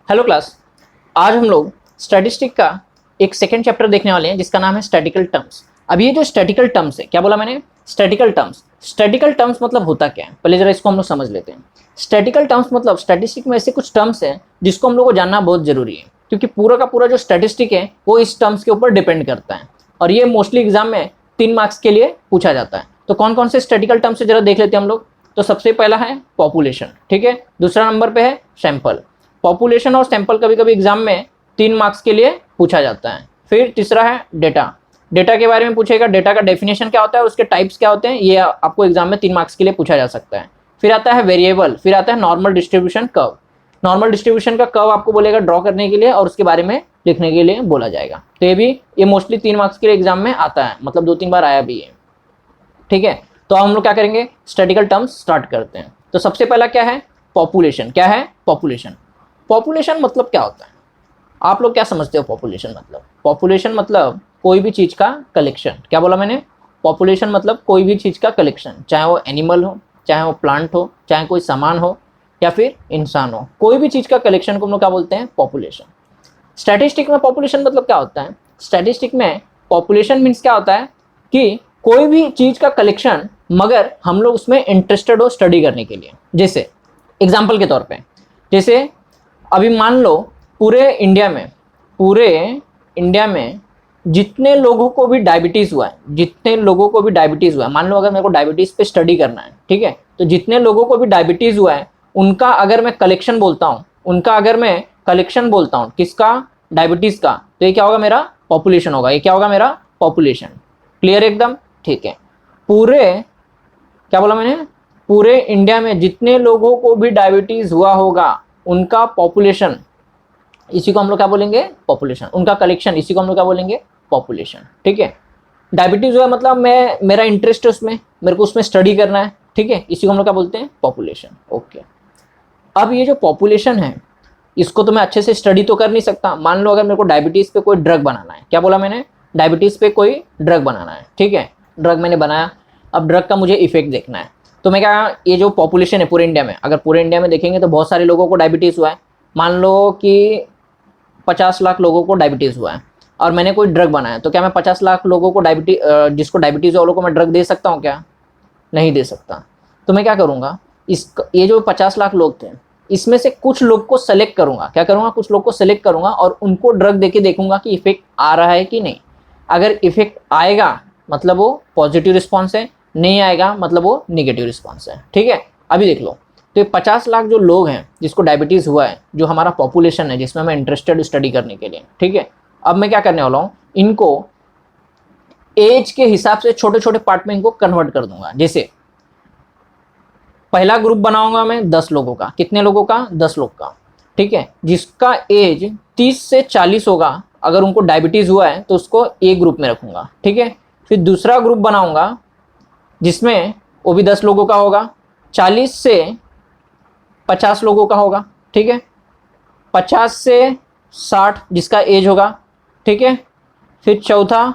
Hello class. आज हम लोग स्टैटिस्टिक का एक सेकेंड चैप्टर देखने वाले हैं जिसका नाम है स्टैटिकल टर्म्स। अब ये जो स्टैटिकल टर्म्स है, क्या बोला मैंने? Statistical terms. स्टैटिकल टर्म्स मतलब होता क्या है, पहले जरा इसको हम लोग समझ लेते हैं। स्टैटिकल टर्म्स मतलब स्टैटिस्टिक में ऐसे कुछ टर्म्स हैं जिसको हम लोग को जानना बहुत जरूरी है, क्योंकि पूरा का पूरा जो स्टैटिस्टिक है वो इस टर्म्स के ऊपर डिपेंड करता है और ये मोस्टली एग्जाम में 3 मार्क्स के लिए पूछा जाता है। तो कौन कौन से स्टैटिकल टर्म्स है जरा देख लेते हैं हम लोग। तो सबसे पहला है पॉपुलेशन, ठीक है। दूसरा नंबर पे है सैंपल। पॉपुलेशन और सैंपल कभी कभी एग्जाम में 3 मार्क्स के लिए पूछा जाता है। फिर तीसरा है डेटा। डेटा के बारे में पूछेगा, डेटा का डेफिनेशन क्या होता है, उसके टाइप्स क्या होते हैं, ये आपको एग्जाम में 3 मार्क्स के लिए पूछा जा सकता है। फिर आता है वेरिएबल, फिर आता है normal distribution curve. Normal distribution का कर्व आपको बोलेगा ड्रॉ करने के लिए और उसके बारे में लिखने के लिए बोला जाएगा। तो ये मोस्टली 3 मार्क्स के लिए एग्जाम में आता है, मतलब 2-3 बार आया भी है, ठीक है। तो हम लोग क्या करेंगे, स्टैटिकल टर्म्स स्टार्ट करते हैं। तो सबसे पहला क्या है, पॉपुलेशन। क्या है पॉपुलेशन? पॉपुलेशन मतलब क्या होता है, आप लोग क्या समझते हो? पॉपुलेशन मतलब, पॉपुलेशन मतलब कोई भी चीज का कलेक्शन। क्या बोला मैंने? पॉपुलेशन मतलब कोई भी चीज का कलेक्शन, चाहे वो एनिमल हो, चाहे वो प्लांट हो, चाहे कोई सामान हो या फिर इंसान हो, कोई भी चीज का कलेक्शन को हम लोग क्या बोलते हैं? पॉपुलेशन। स्टैटिस्टिक में पॉपुलेशन मतलब क्या होता है? स्टैटिस्टिक में पॉपुलेशन मीन्स क्या होता है कि कोई भी चीज का कलेक्शन, मगर हम लोग उसमें इंटरेस्टेड हो स्टडी करने के लिए। जैसे एग्जाम्पल के तौर पे, जैसे अभी मान लो पूरे इंडिया में जितने लोगों को भी डायबिटीज़ हुआ है, मान लो अगर मेरे को डायबिटीज़ पे स्टडी करना है, ठीक है, तो जितने लोगों को भी डायबिटीज़ हुआ है उनका अगर मैं कलेक्शन बोलता हूँ, किसका? डायबिटीज़ का, तो ये क्या होगा? मेरा पॉपुलेशन होगा। ये क्या होगा? मेरा पॉपुलेशन। क्लियर एकदम? ठीक है। क्या बोला मैंने? पूरे इंडिया में जितने लोगों को भी डायबिटीज़ हुआ होगा उनका पॉपुलेशन, इसी को हम लोग क्या बोलेंगे? पॉपुलेशन। उनका कलेक्शन, इसी को हम लोग क्या बोलेंगे? पॉपुलेशन, ठीक है। डायबिटीज हुआ मतलब मेरा इंटरेस्ट है उसमें, मेरे को उसमें स्टडी करना है, ठीक है, इसी को हम लोग क्या बोलते हैं? पॉपुलेशन। ओके। अब ये जो पॉपुलेशन है इसको तो मैं अच्छे से स्टडी तो कर नहीं सकता। मान लो अगर मेरे को डायबिटीज पे कोई ड्रग बनाना है, क्या बोला मैंने? डायबिटीज पे कोई ड्रग बनाना है, ठीक है। ड्रग मैंने बनाया, अब ड्रग का मुझे इफेक्ट देखना है, तो मैं क्या, ये जो पॉपुलेशन है पूरे इंडिया में, अगर पूरे इंडिया में देखेंगे तो बहुत सारे लोगों को डायबिटीज़ हुआ है। मान लो कि 50 लाख लोगों को डायबिटीज़ हुआ है और मैंने कोई ड्रग बनाया, तो क्या मैं 50 लाख लोगों को जिसको डायबिटीज़ वालों को मैं ड्रग दे सकता हूँ? क्या नहीं दे सकता। तो मैं क्या करूँगा, ये जो 50 लाख लोग थे इसमें से कुछ लोग को सेलेक्ट करूँगा। क्या करूँगा? कुछ लोग को सेलेक्ट करूँगा और उनको ड्रग देके देखूंगा कि इफेक्ट आ रहा है कि नहीं। अगर इफेक्ट आएगा मतलब वो पॉजिटिव रिस्पॉन्स है, नहीं आएगा मतलब वो निगेटिव रिस्पॉन्स है, ठीक है। अभी देख लो, तो ये 50 लाख जो लोग हैं जिसको डायबिटीज़ हुआ है, जो हमारा पॉपुलेशन है जिसमें मैं इंटरेस्टेड स्टडी करने के लिए, ठीक है। अब मैं क्या करने वाला हूँ, इनको एज के हिसाब से छोटे छोटे पार्ट में इनको कन्वर्ट कर दूंगा। जैसे पहला ग्रुप बनाऊंगा मैं 10 लोगों का। कितने लोगों का? 10 लोग का, ठीक है। जिसका एज 30 से 40 होगा, अगर उनको डायबिटीज़ हुआ है तो उसको ए ग्रुप में रखूंगा, ठीक है। फिर दूसरा ग्रुप बनाऊंगा जिसमें वो भी 10 लोगों का होगा, 40 से 50 लोगों का होगा, ठीक है। 50 से 60 जिसका एज होगा, ठीक है। फिर चौथा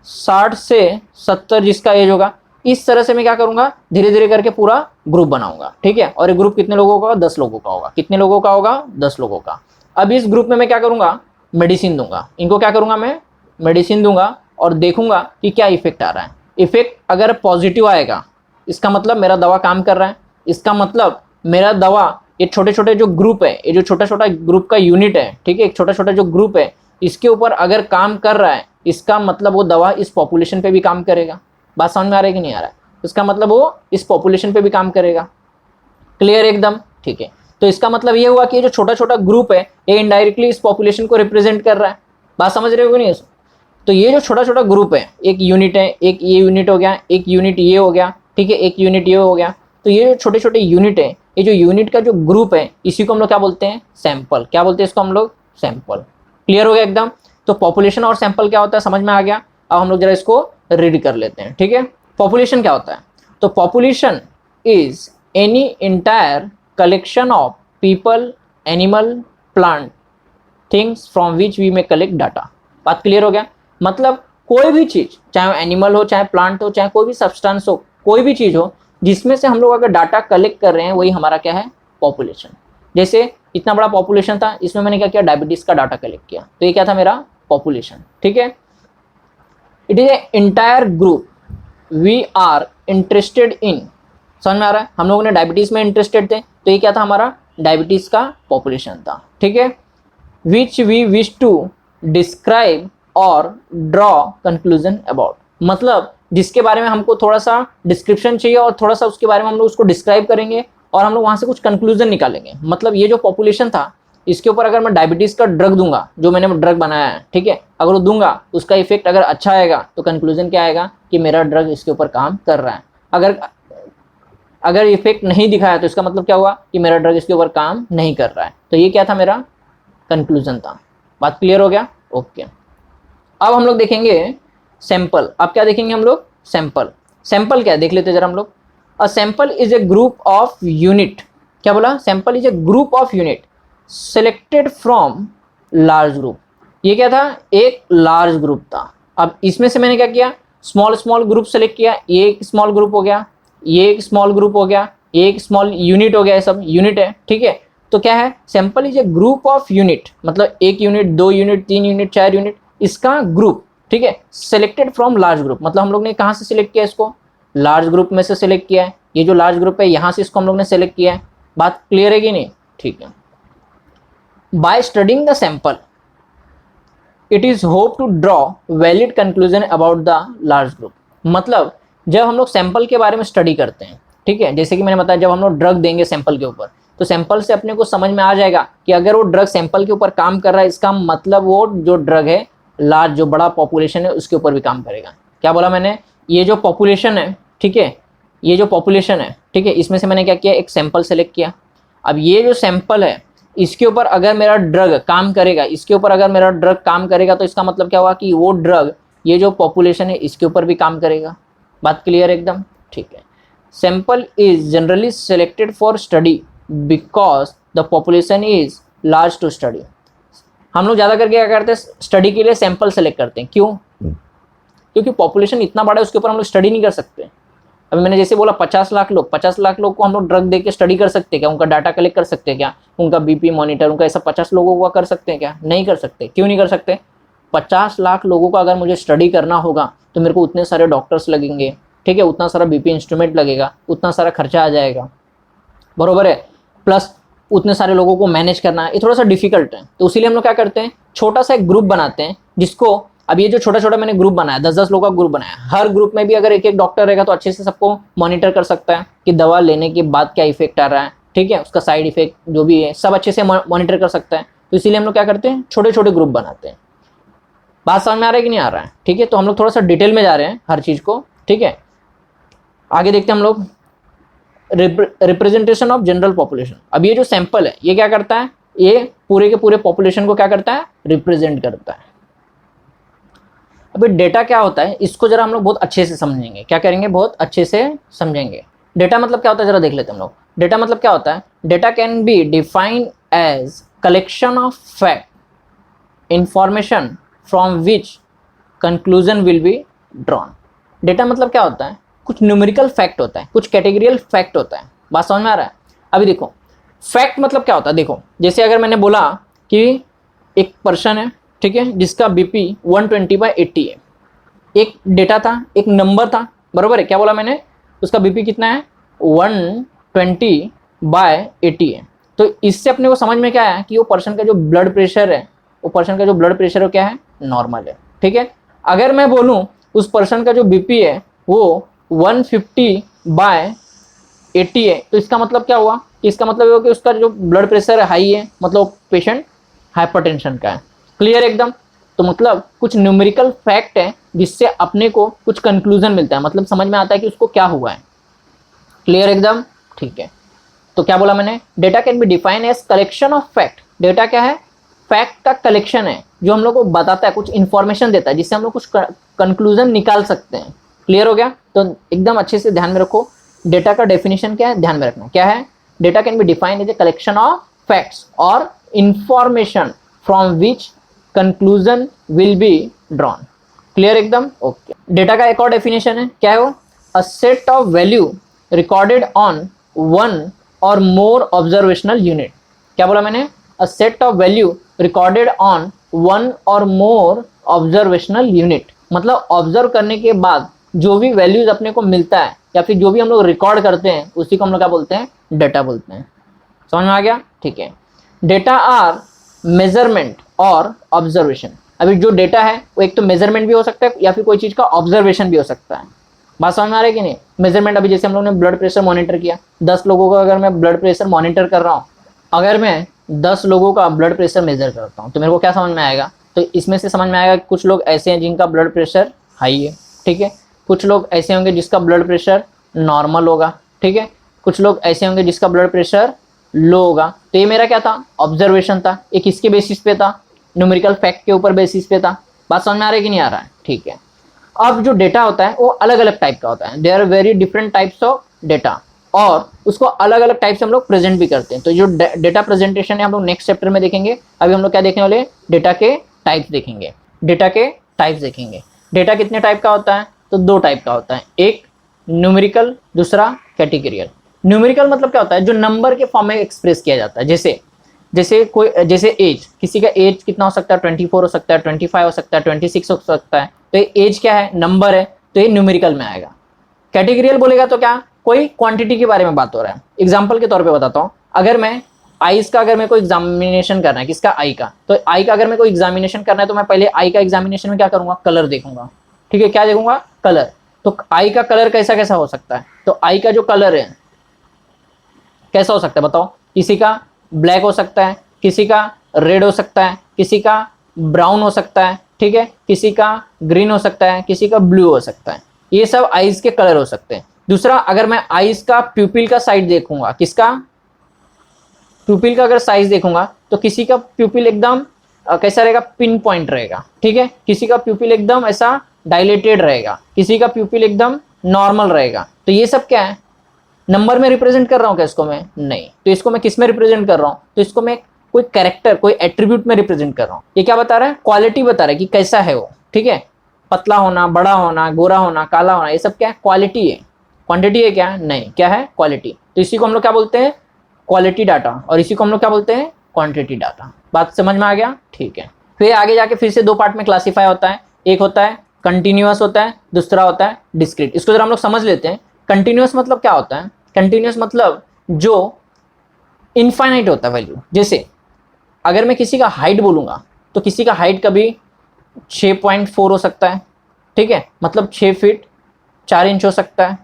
60 से 70 जिसका एज होगा। इस तरह से मैं क्या करूंगा, धीरे धीरे करके पूरा ग्रुप बनाऊंगा, ठीक है। और ये ग्रुप कितने लोगों का? 10 लोगों का होगा। कितने लोगों का होगा? 10 लोगों का। अब इस ग्रुप में मैं क्या करूंगा, मेडिसिन दूंगा। इनको क्या करूंगा मैं? मेडिसिन दूंगा और देखूंगा कि क्या इफेक्ट आ रहा है। इफेक्ट अगर पॉजिटिव आएगा इसका मतलब मेरा दवा काम कर रहा है, इसका मतलब मेरा दवा, ये छोटे छोटे जो ग्रुप है, ये जो छोटा छोटा ग्रुप का यूनिट है, ठीक है, एक छोटा छोटा जो ग्रुप है इसके ऊपर अगर काम कर रहा है, इसका मतलब वो दवा इस पॉपुलेशन पे भी काम करेगा। बात समझ में आ रहा है कि नहीं आ रहा है? इसका मतलब वो इस पॉपुलेशन पे भी काम करेगा। क्लियर एकदम? ठीक है। तो इसका मतलब ये हुआ कि ये जो छोटा छोटा ग्रुप है ये इनडायरेक्टली इस पॉपुलेशन को रिप्रेजेंट कर रहा है। बात समझ रहे हो कि नहीं? तो ये जो छोटा छोटा ग्रुप है, एक यूनिट है, एक ये यूनिट हो गया, एक यूनिट ये हो गया, ठीक है, एक यूनिट ये हो गया। तो ये जो छोटे छोटे यूनिट है, ये जो यूनिट का जो ग्रुप है, इसी को हम लोग क्या बोलते हैं? सैंपल। क्या बोलते हैं इसको हम लोग? सैंपल। क्लियर हो गया एकदम? तो पॉपुलेशन और सैंपल क्या होता है समझ में आ गया। अब हम लोग जरा इसको रीड कर लेते हैं, ठीक है। पॉपुलेशन क्या होता है? तो population is any entire collection of people, animal, plant, things from which we may collect data. बात क्लियर हो गया? मतलब कोई भी चीज, चाहे वो एनिमल हो, चाहे प्लांट हो, चाहे कोई भी सब्सटेंस हो, कोई भी चीज हो जिसमें से हम लोग अगर डाटा कलेक्ट कर रहे हैं, वही हमारा क्या है? पॉपुलेशन। जैसे इतना बड़ा पॉपुलेशन था, इसमें मैंने क्या किया, डायबिटीज का डाटा कलेक्ट किया, तो ये क्या था मेरा पॉपुलेशन। ठीक है, it is a entire group we are interested in. समझ में आ रहा है, हम लोगों ने डायबिटीज में इंटरेस्टेड थे, तो ये क्या था हमारा डायबिटीज का पॉपुलेशन था। ठीक है, which we wish to describe और ड्रॉ कंक्लूजन अबाउट, मतलब जिसके बारे में हमको थोड़ा सा डिस्क्रिप्शन चाहिए और थोड़ा सा उसके बारे में हम लोग उसको डिस्क्राइब करेंगे और हम लोग वहाँ से कुछ कंक्लूजन निकालेंगे। मतलब ये जो पॉपुलेशन था इसके ऊपर अगर मैं डायबिटीज का ड्रग दूंगा, जो मैंने ड्रग बनाया है, ठीक है, अगर वो दूंगा उसका इफेक्ट अगर अच्छा आएगा तो कंक्लूजन क्या आएगा कि मेरा ड्रग इसके ऊपर काम कर रहा है। अगर इफेक्ट नहीं दिखाया तो इसका मतलब क्या हुआ कि मेरा ड्रग इसके ऊपर काम नहीं कर रहा है। तो ये क्या था मेरा कंक्लूजन था। बात क्लियर हो गया? ओके। अब हम लोग देखेंगे सैंपल। अब क्या देखेंगे हम लोग? सैंपल। सैंपल क्या है देख लेते हैं जरा हम लोग। A sample is a group of unit, क्या बोला? Sample is a group of unit selected from large group. ये क्या था? एक लार्ज ग्रुप था। अब इसमें से मैंने क्या किया, स्मॉल स्मॉल ग्रुप सेलेक्ट किया। ये एक स्मॉल ग्रुप हो गया, ये एक स्मॉल ग्रुप हो गया, एक स्मॉल यूनिट हो गया, ये सब यूनिट है। ठीक है, तो क्या है? Sample is a group of unit, मतलब एक यूनिट, दो यूनिट, तीन यूनिट, चार यूनिट, इसका ग्रुप। ठीक है, सेलेक्टेड फ्रॉम लार्ज ग्रुप, मतलब हम लोग ने कहाँ से सिलेक्ट किया इसको? लार्ज ग्रुप में से सिलेक्ट किया है। ये जो लार्ज ग्रुप है यहाँ से इसको हम लोग ने सेलेक्ट किया है। बात क्लियर है कि नहीं? ठीक है। By studying the sample it is hope to draw valid conclusion about the large group. मतलब जब हम लोग सैंपल के बारे में स्टडी करते हैं, ठीक है, जैसे कि मैंने बताया जब हम लोग ड्रग देंगे सैंपल के ऊपर, तो सैंपल से अपने को समझ में आ जाएगा कि अगर वो ड्रग सैंपल के ऊपर काम कर रहा है, इसका मतलब वो जो ड्रग है लार्ज, जो बड़ा पॉपुलेशन है उसके ऊपर भी काम करेगा। क्या बोला मैंने? ये जो पॉपुलेशन है, ठीक है, ये जो पॉपुलेशन है, ठीक है, इसमें से मैंने क्या किया, एक सैंपल सेलेक्ट किया। अब ये जो सैंपल है इसके ऊपर अगर मेरा ड्रग काम करेगा, इसके ऊपर अगर मेरा ड्रग काम करेगा, तो इसका मतलब क्या हुआ कि वो ड्रग ये जो पॉपुलेशन है इसके ऊपर भी काम करेगा। बात क्लियर एकदम? ठीक है। Sample is generally selected for study because the population is large to study. हम लोग ज़्यादा करके क्या करते हैं, स्टडी के लिए सैंपल सेलेक्ट करते हैं। क्यों? क्योंकि पॉपुलेशन इतना बड़ा है, उसके ऊपर हम लोग स्टडी नहीं कर सकते। अभी मैंने जैसे बोला 50 लाख लोग, 50 लाख लोग को हम लोग ड्रग दे के स्टडी कर सकते हैं क्या? उनका डाटा कलेक्ट कर सकते हैं क्या? उनका बीपी मॉनिटर, उनका ऐसा 50 लोगों का कर सकते हैं क्या? नहीं कर सकते। क्यों नहीं कर सकते? 50 लाख लोगों का अगर मुझे स्टडी करना होगा तो मेरे को उतने सारे डॉक्टर्स लगेंगे, ठीक है, उतना सारा बीपी इंस्ट्रूमेंट लगेगा, उतना सारा खर्चा आ जाएगा, बरोबर है, प्लस उतने सारे लोगों को मैनेज करना है, ये थोड़ा सा डिफिकल्ट है। तो इसीलिए हम लोग क्या करते हैं, छोटा सा एक ग्रुप बनाते हैं जिसको, अब ये जो छोटा छोटा मैंने ग्रुप बनाया, 10-10 लोगों का ग्रुप बनाया, हर ग्रुप में भी अगर एक एक डॉक्टर रहेगा तो अच्छे से सबको मॉनिटर कर सकता है कि दवा लेने के बाद क्या इफेक्ट आ रहा है, ठीक है, उसका साइड इफेक्ट जो भी है सब अच्छे से मॉनिटर कर सकता है। तो इसीलिए हम लोग क्या करते हैं, छोटे छोटे ग्रुप बनाते हैं। बात समझ में आ रहा है कि नहीं आ रहा है? ठीक है, तो हम लोग थोड़ा सा डिटेल में जा रहे हैं हर चीज़ को। ठीक है, आगे देखते हैं हम लोग रिप्रेजेंटेशन ऑफ जनरल पॉपुलेशन। अब ये जो सैंपल है ये क्या करता है, ये पूरे के पूरे पॉपुलेशन को क्या करता है, रिप्रेजेंट करता है। अभी डेटा क्या होता है इसको जरा हम लोग बहुत अच्छे से समझेंगे। क्या करेंगे, बहुत अच्छे से समझेंगे। डेटा मतलब क्या होता है जरा देख लेते हैं हम लोग। डेटा मतलब क्या होता है, data can be defined as collection of fact information from which conclusion will be drawn. Data मतलब क्या होता है, कुछ न्यूमेरिकल फैक्ट होता है, कुछ कैटेगरियल फैक्ट होता है। बात समझ में आ रहा है? अभी देखो फैक्ट मतलब क्या होता है, देखो जैसे अगर मैंने बोला कि एक पर्सन है, ठीक है, जिसका बीपी 120/80 है, एक डेटा था, एक नंबर था, बरोबर है, क्या बोला मैंने, उसका बीपी कितना है, 120/80 है। तो इससे अपने को समझ में क्या है कि वो पर्सन का जो ब्लड प्रेशर है, वो पर्सन का जो ब्लड प्रेशर है क्या है, नॉर्मल है। ठीक है, अगर मैं बोलूँ उस पर्सन का जो बीपी है वो 150/80 है, तो इसका मतलब क्या हुआ, इसका मतलब ये कि उसका जो ब्लड प्रेशर हाई है, मतलब पेशेंट हाइपरटेंशन का है। क्लियर एकदम? तो मतलब कुछ न्यूमेरिकल फैक्ट है जिससे अपने को कुछ कंक्लूजन मिलता है, मतलब समझ में आता है कि उसको क्या हुआ है। क्लियर एकदम? ठीक है, तो क्या बोला मैंने, data can be define as collection of fact. Data क्या है, फैक्ट का कलेक्शन है जो हम लोग को बताता है, कुछ इन्फॉर्मेशन देता है जिससे हम लोग कुछ कंक्लूजन निकाल सकते हैं। क्लियर हो गया? तो एकदम अच्छे से ध्यान में रखो, डेटा का डेफिनेशन क्या है, ध्यान में रखना। क्या है, data can be defined as a collection of facts और information from which conclusion will be drawn. Clear एकदम? ओके। डेटा का एक और डेफिनेशन है, क्या है वो, a set of value recorded on one or more observational unit. क्या बोला मैंने? A set of value recorded on one or more observational unit, मतलब ऑब्जर्व करने के बाद जो भी वैल्यूज अपने को मिलता है या फिर जो भी हम लोग रिकॉर्ड करते हैं उसी को हम लोग क्या बोलते हैं? डेटा बोलते हैं। समझ में आ गया? ठीक है। डेटा आर मेजरमेंट और ऑब्जर्वेशन। अभी जो डेटा है वो एक तो मेजरमेंट भी हो सकता है या फिर कोई चीज़ का ऑब्जर्वेशन भी हो सकता है। बात समझ में आ रही है कि नहीं? मेजरमेंट, अभी जैसे हम लोग ने ब्लड प्रेशर मॉनिटर किया, 10 लोगों का अगर मैं ब्लड प्रेशर मॉनिटर कर रहा हूँ, अगर मैं 10 लोगों का ब्लड प्रेशर मेजर करता हूँ तो मेरे को क्या समझ में आएगा? तो इसमें से समझ में आएगा कि कुछ लोग ऐसे हैं जिनका ब्लड प्रेशर हाई है, ठीक है, कुछ लोग ऐसे होंगे जिसका ब्लड प्रेशर नॉर्मल होगा, ठीक है, कुछ लोग ऐसे होंगे जिसका ब्लड प्रेशर लो होगा। तो ये मेरा क्या था? ऑब्जर्वेशन था। ये किसके बेसिस पे था? न्यूमेरिकल फैक्ट के ऊपर बेसिस पे था। बात समझ में आ रहा है कि नहीं आ रहा है? ठीक है। अब जो डेटा होता है वो अलग अलग टाइप का होता है, there are very different types of data, और उसको अलग अलग टाइप से हम लोग प्रेजेंट भी करते हैं। तो जो डेटा प्रेजेंटेशन है हम लोग नेक्स्ट चैप्टर में देखेंगे। अभी हम लोग क्या देखने वाले? डेटा के टाइप्स देखेंगे। डेटा के टाइप्स देखेंगे। डेटा कितने टाइप का होता है? तो 2 टाइप का होता है, एक न्यूमेरिकल, दूसरा कैटेगरियल। न्यूमेरिकल मतलब क्या होता है? जो नंबर के फॉर्म में एक्सप्रेस किया जाता है। जैसे एज, किसी का एज कितना हो सकता है? 24 हो सकता है, 25 हो सकता है, 26 हो सकता है। तो ये एज क्या है? नंबर है, तो ये न्यूमेरिकल में आएगा। कैटेगरियल बोलेगा तो क्या? कोई क्वांटिटी के बारे में बात हो रहा है। एग्जाम्पल के तौर पे बताता हूँ, अगर मैं आईज का अगर मेरे को एग्जामिनेशन करना है, किसका? आई का। तो आई का अगर मेरे को एग्जामिनेशन करना है तो मैं पहले आई का एग्जामिनेशन में क्या करूंगा? कलर देखूंगा, ठीक है। क्या देखूंगा? कलर। तो आई का कलर कैसा कैसा हो सकता है? तो आई का जो कलर है कैसा हो सकता है बताओ? किसी का ब्लैक हो सकता है, किसी का रेड हो सकता है, किसी का ब्राउन हो सकता है, ठीक है, किसी का ग्रीन हो सकता है, किसी का ब्लू हो सकता है। ये सब आईज के कलर हो सकते हैं। दूसरा, अगर मैं आईज का प्यूपिल का साइज देखूंगा, किसका? प्यूपिल का अगर साइज देखूंगा तो किसी का प्यूपिल एकदम कैसा रहेगा? पिन पॉइंट रहेगा, ठीक है। किसी का प्यूपिल एकदम ऐसा डायलेटेड रहेगा, किसी का प्यूपिल एकदम नॉर्मल रहेगा। तो ये सब क्या है? नंबर में रिप्रेजेंट कर रहा हूँ क्या इसको मैं? नहीं। तो इसको मैं किस में रिप्रेजेंट कर रहा हूँ? तो इसको मैं कोई कैरेक्टर, कोई एट्रीब्यूट में रिप्रेजेंट कर रहा हूँ। ये क्या बता रहा है? क्वालिटी बता रहा है कि कैसा है वो, ठीक है। पतला होना, बड़ा होना, गोरा होना, काला होना, ये सब क्या है? क्वालिटी है। क्वांटिटी है क्या? नहीं। क्या है? क्वालिटी। तो इसी को हम लोग क्या बोलते हैं? Quality data. और इसी को हम लोग क्या बोलते हैं? Quantity data. बात समझ में आ गया? ठीक है। फिर आगे जाके फिर से 2 पार्ट में क्लासीफाई होता है। एक होता है कंटिन्यूअस होता है, दूसरा होता है डिस्क्रीट। इसको जरा हम लोग समझ लेते हैं। कंटिन्यूअस मतलब क्या होता है? कंटिन्यूअस मतलब जो इनफाइनाइट होता है वैल्यू। जैसे अगर मैं किसी का हाइट बोलूँगा तो किसी का हाइट कभी 6.4 हो सकता है, ठीक है, मतलब 6 फीट 4 इंच हो सकता है,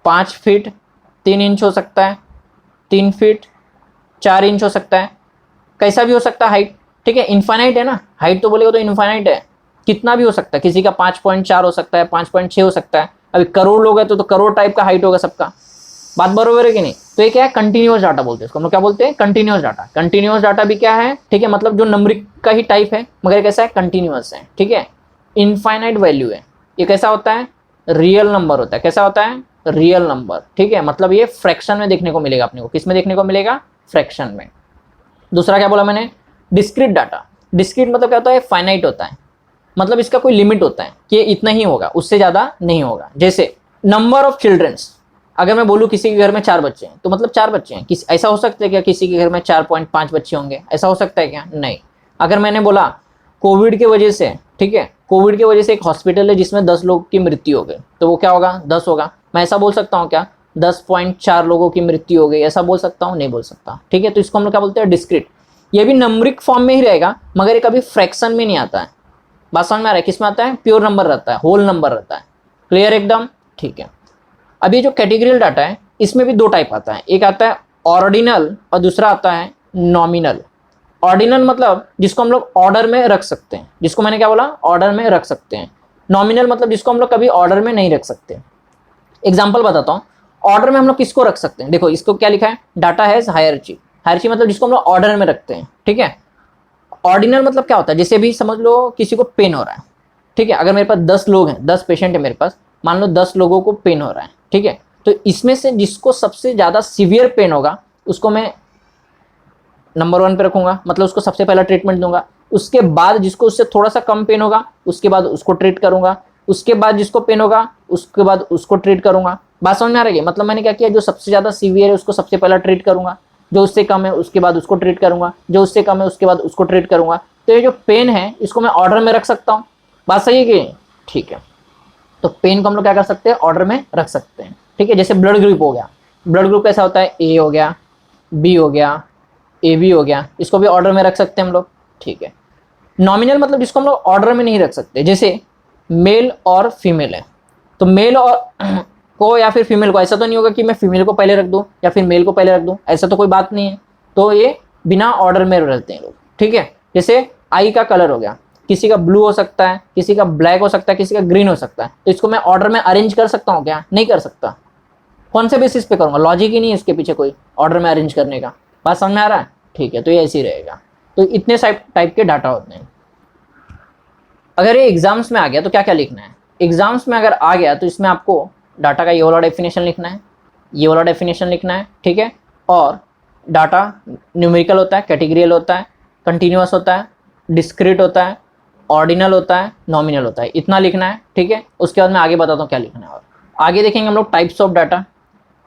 5 फीट 3 इंच हो सकता है, 3 फीट 4 इंच हो सकता है, कैसा भी हो सकता है हाइट, ठीक है। इनफाइनाइट है ना, हाइट तो बोलेगा तो इनफाइनाइट है, कितना भी हो सकता है। किसी का 5.4 हो सकता है, 5.6 हो सकता है। अभी करोड़ लोग हैं तो करोड़ टाइप का हाइट होगा सबका। बात बरोबर है कि नहीं? तो ये क्या है? कंटिन्यूअस डाटा बोलते हैं इसको। हम लोग क्या बोलते हैं? Continuous data. कंटिन्यूअस डाटा भी क्या है? ठीक है, मतलब जो नंबरिक का ही टाइप है मगर कैसा है? कंटिन्यूअस है, ठीक है। इनफाइनाइट वैल्यू है। ये कैसा होता है? रियल नंबर होता है। कैसा होता है? रियल नंबर, ठीक है। मतलब ये फ्रैक्शन में देखने को मिलेगा अपने को। किस में देखने को मिलेगा? फ्रैक्शन में। दूसरा क्या बोला मैंने? Discrete data. डिस्क्रीट मतलब क्या होता है? फाइनाइट होता है, मतलब इसका कोई लिमिट होता है कि इतना ही होगा, उससे ज़्यादा नहीं होगा। जैसे नंबर ऑफ चिल्ड्रंस, अगर मैं बोलूँ किसी के घर में 4 बच्चे हैं तो मतलब 4 बच्चे हैं। ऐसा हो सकता है क्या किसी के घर में 4.5 बच्चे होंगे? ऐसा हो सकता है क्या? नहीं। अगर मैंने बोला कोविड के वजह से, ठीक है, कोविड के वजह से एक हॉस्पिटल है जिसमें 10 लोग की मृत्यु हो गई, तो वो क्या होगा? 10 होगा। मैं ऐसा बोल सकता हूँ क्या 10.4 लोगों की मृत्यु हो गई? ऐसा बोल सकता हूँ? नहीं बोल सकता, ठीक है। तो इसको हम लोग क्या बोलते हैं? डिस्क्रीट। ये भी नंबरिक फॉर्म में ही रहेगा मगर ये कभी फ्रैक्शन में नहीं आता है। बात समझ में आ रहा है? किस में आता है? प्योर नंबर रहता है, होल नंबर रहता है। क्लियर एकदम? ठीक है। अब ये जो कैटेगरियल डाटा है इसमें भी 2 टाइप आता है। एक आता है ऑर्डिनल और दूसरा आता है नॉमिनल। ऑर्डिनल मतलब जिसको हम लोग ऑर्डर में रख सकते हैं, जिसको मैंने क्या बोला? ऑर्डर में रख सकते हैं। नॉमिनल मतलब जिसको हम लोग कभी ऑर्डर में नहीं रख सकते। एग्जाम्पल बताता हूँ। ऑर्डर में हम लोग किसको रख सकते हैं? देखो इसको क्या लिखा है? Data has hierarchy. हायरार्ची मतलब जिसको हम लोग ऑर्डर में रखते हैं, ठीक है। ऑर्डिनल मतलब क्या होता है? जैसे भी समझ लो किसी को पेन हो रहा है, ठीक है। अगर मेरे पास 10 लोग हैं, 10 पेशेंट है मेरे पास, मान लो 10 लोगों को पेन हो रहा है, ठीक है। तो इसमें से जिसको सबसे ज़्यादा सीवियर पेन होगा उसको मैं नंबर 1 पे रखूंगा, मतलब उसको सबसे पहला ट्रीटमेंट दूंगा। उसके बाद जिसको उससे थोड़ा सा कम पेन होगा उसके बाद उसको ट्रीट करूंगा। उसके बाद जिसको पेन होगा उसके बाद उसको ट्रीट करूंगा। बात समझ में आ रही है? मतलब मैंने क्या किया? जो सबसे ज़्यादा सीवियर है उसको सबसे पहला ट्रीट करूंगा। जो उससे कम है उसके बाद उसको ट्रीट करूंगा, जो उससे कम है उसके बाद उसको ट्रीट करूंगा। तो ये जो पेन है इसको मैं ऑर्डर में रख सकता हूँ। बात सही है कि ठीक है। तो पेन को हम लोग क्या कर सकते हैं, ऑर्डर में रख सकते हैं। ठीक है, जैसे ब्लड ग्रुप हो गया, ब्लड ग्रुप कैसा होता है, ए हो गया, बी हो गया, ए बी हो गया, इसको भी ऑर्डर में रख सकते हैं हम लोग। ठीक है, नॉमिनल मतलब जिसको हम लोग ऑर्डर में नहीं रख सकते, जैसे मेल और फीमेल है, तो मेल और को या फिर फीमेल को, ऐसा तो नहीं होगा कि मैं फीमेल को पहले रख दूं या फिर मेल को पहले रख दूं, ऐसा तो कोई बात नहीं है। तो ये बिना ऑर्डर में रहते हैं लोग। ठीक है, जैसे आई का कलर हो गया, किसी का ब्लू हो सकता है, किसी का ब्लैक हो सकता है, किसी का ग्रीन हो सकता है, तो इसको मैं ऑर्डर में अरेंज कर सकता हूँ क्या, नहीं कर सकता। कौन से बेसिस पे करूँगा, लॉजिक ही नहीं है इसके पीछे कोई ऑर्डर में अरेंज करने का। बात समझ में आ रहा है, ठीक है। तो ये ऐसे ही रहेगा। तो इतने टाइप के डाटा होते हैं। अगर ये एग्जाम्स में आ गया तो क्या क्या लिखना है, एग्जाम्स में अगर आ गया तो इसमें आपको डाटा का ये वाला डेफिनेशन लिखना है, ये वाला डेफिनेशन लिखना है। ठीक है, और डाटा न्यूमेरिकल होता है, कैटेगरियल होता है, कंटिन्यूअस होता है, डिस्क्रीट होता है, ऑर्डिनल होता है, नॉमिनल होता है, इतना लिखना है। ठीक है, उसके बाद मैं आगे बताता हूँ क्या लिखना है। और आगे देखेंगे हम लोग types of data.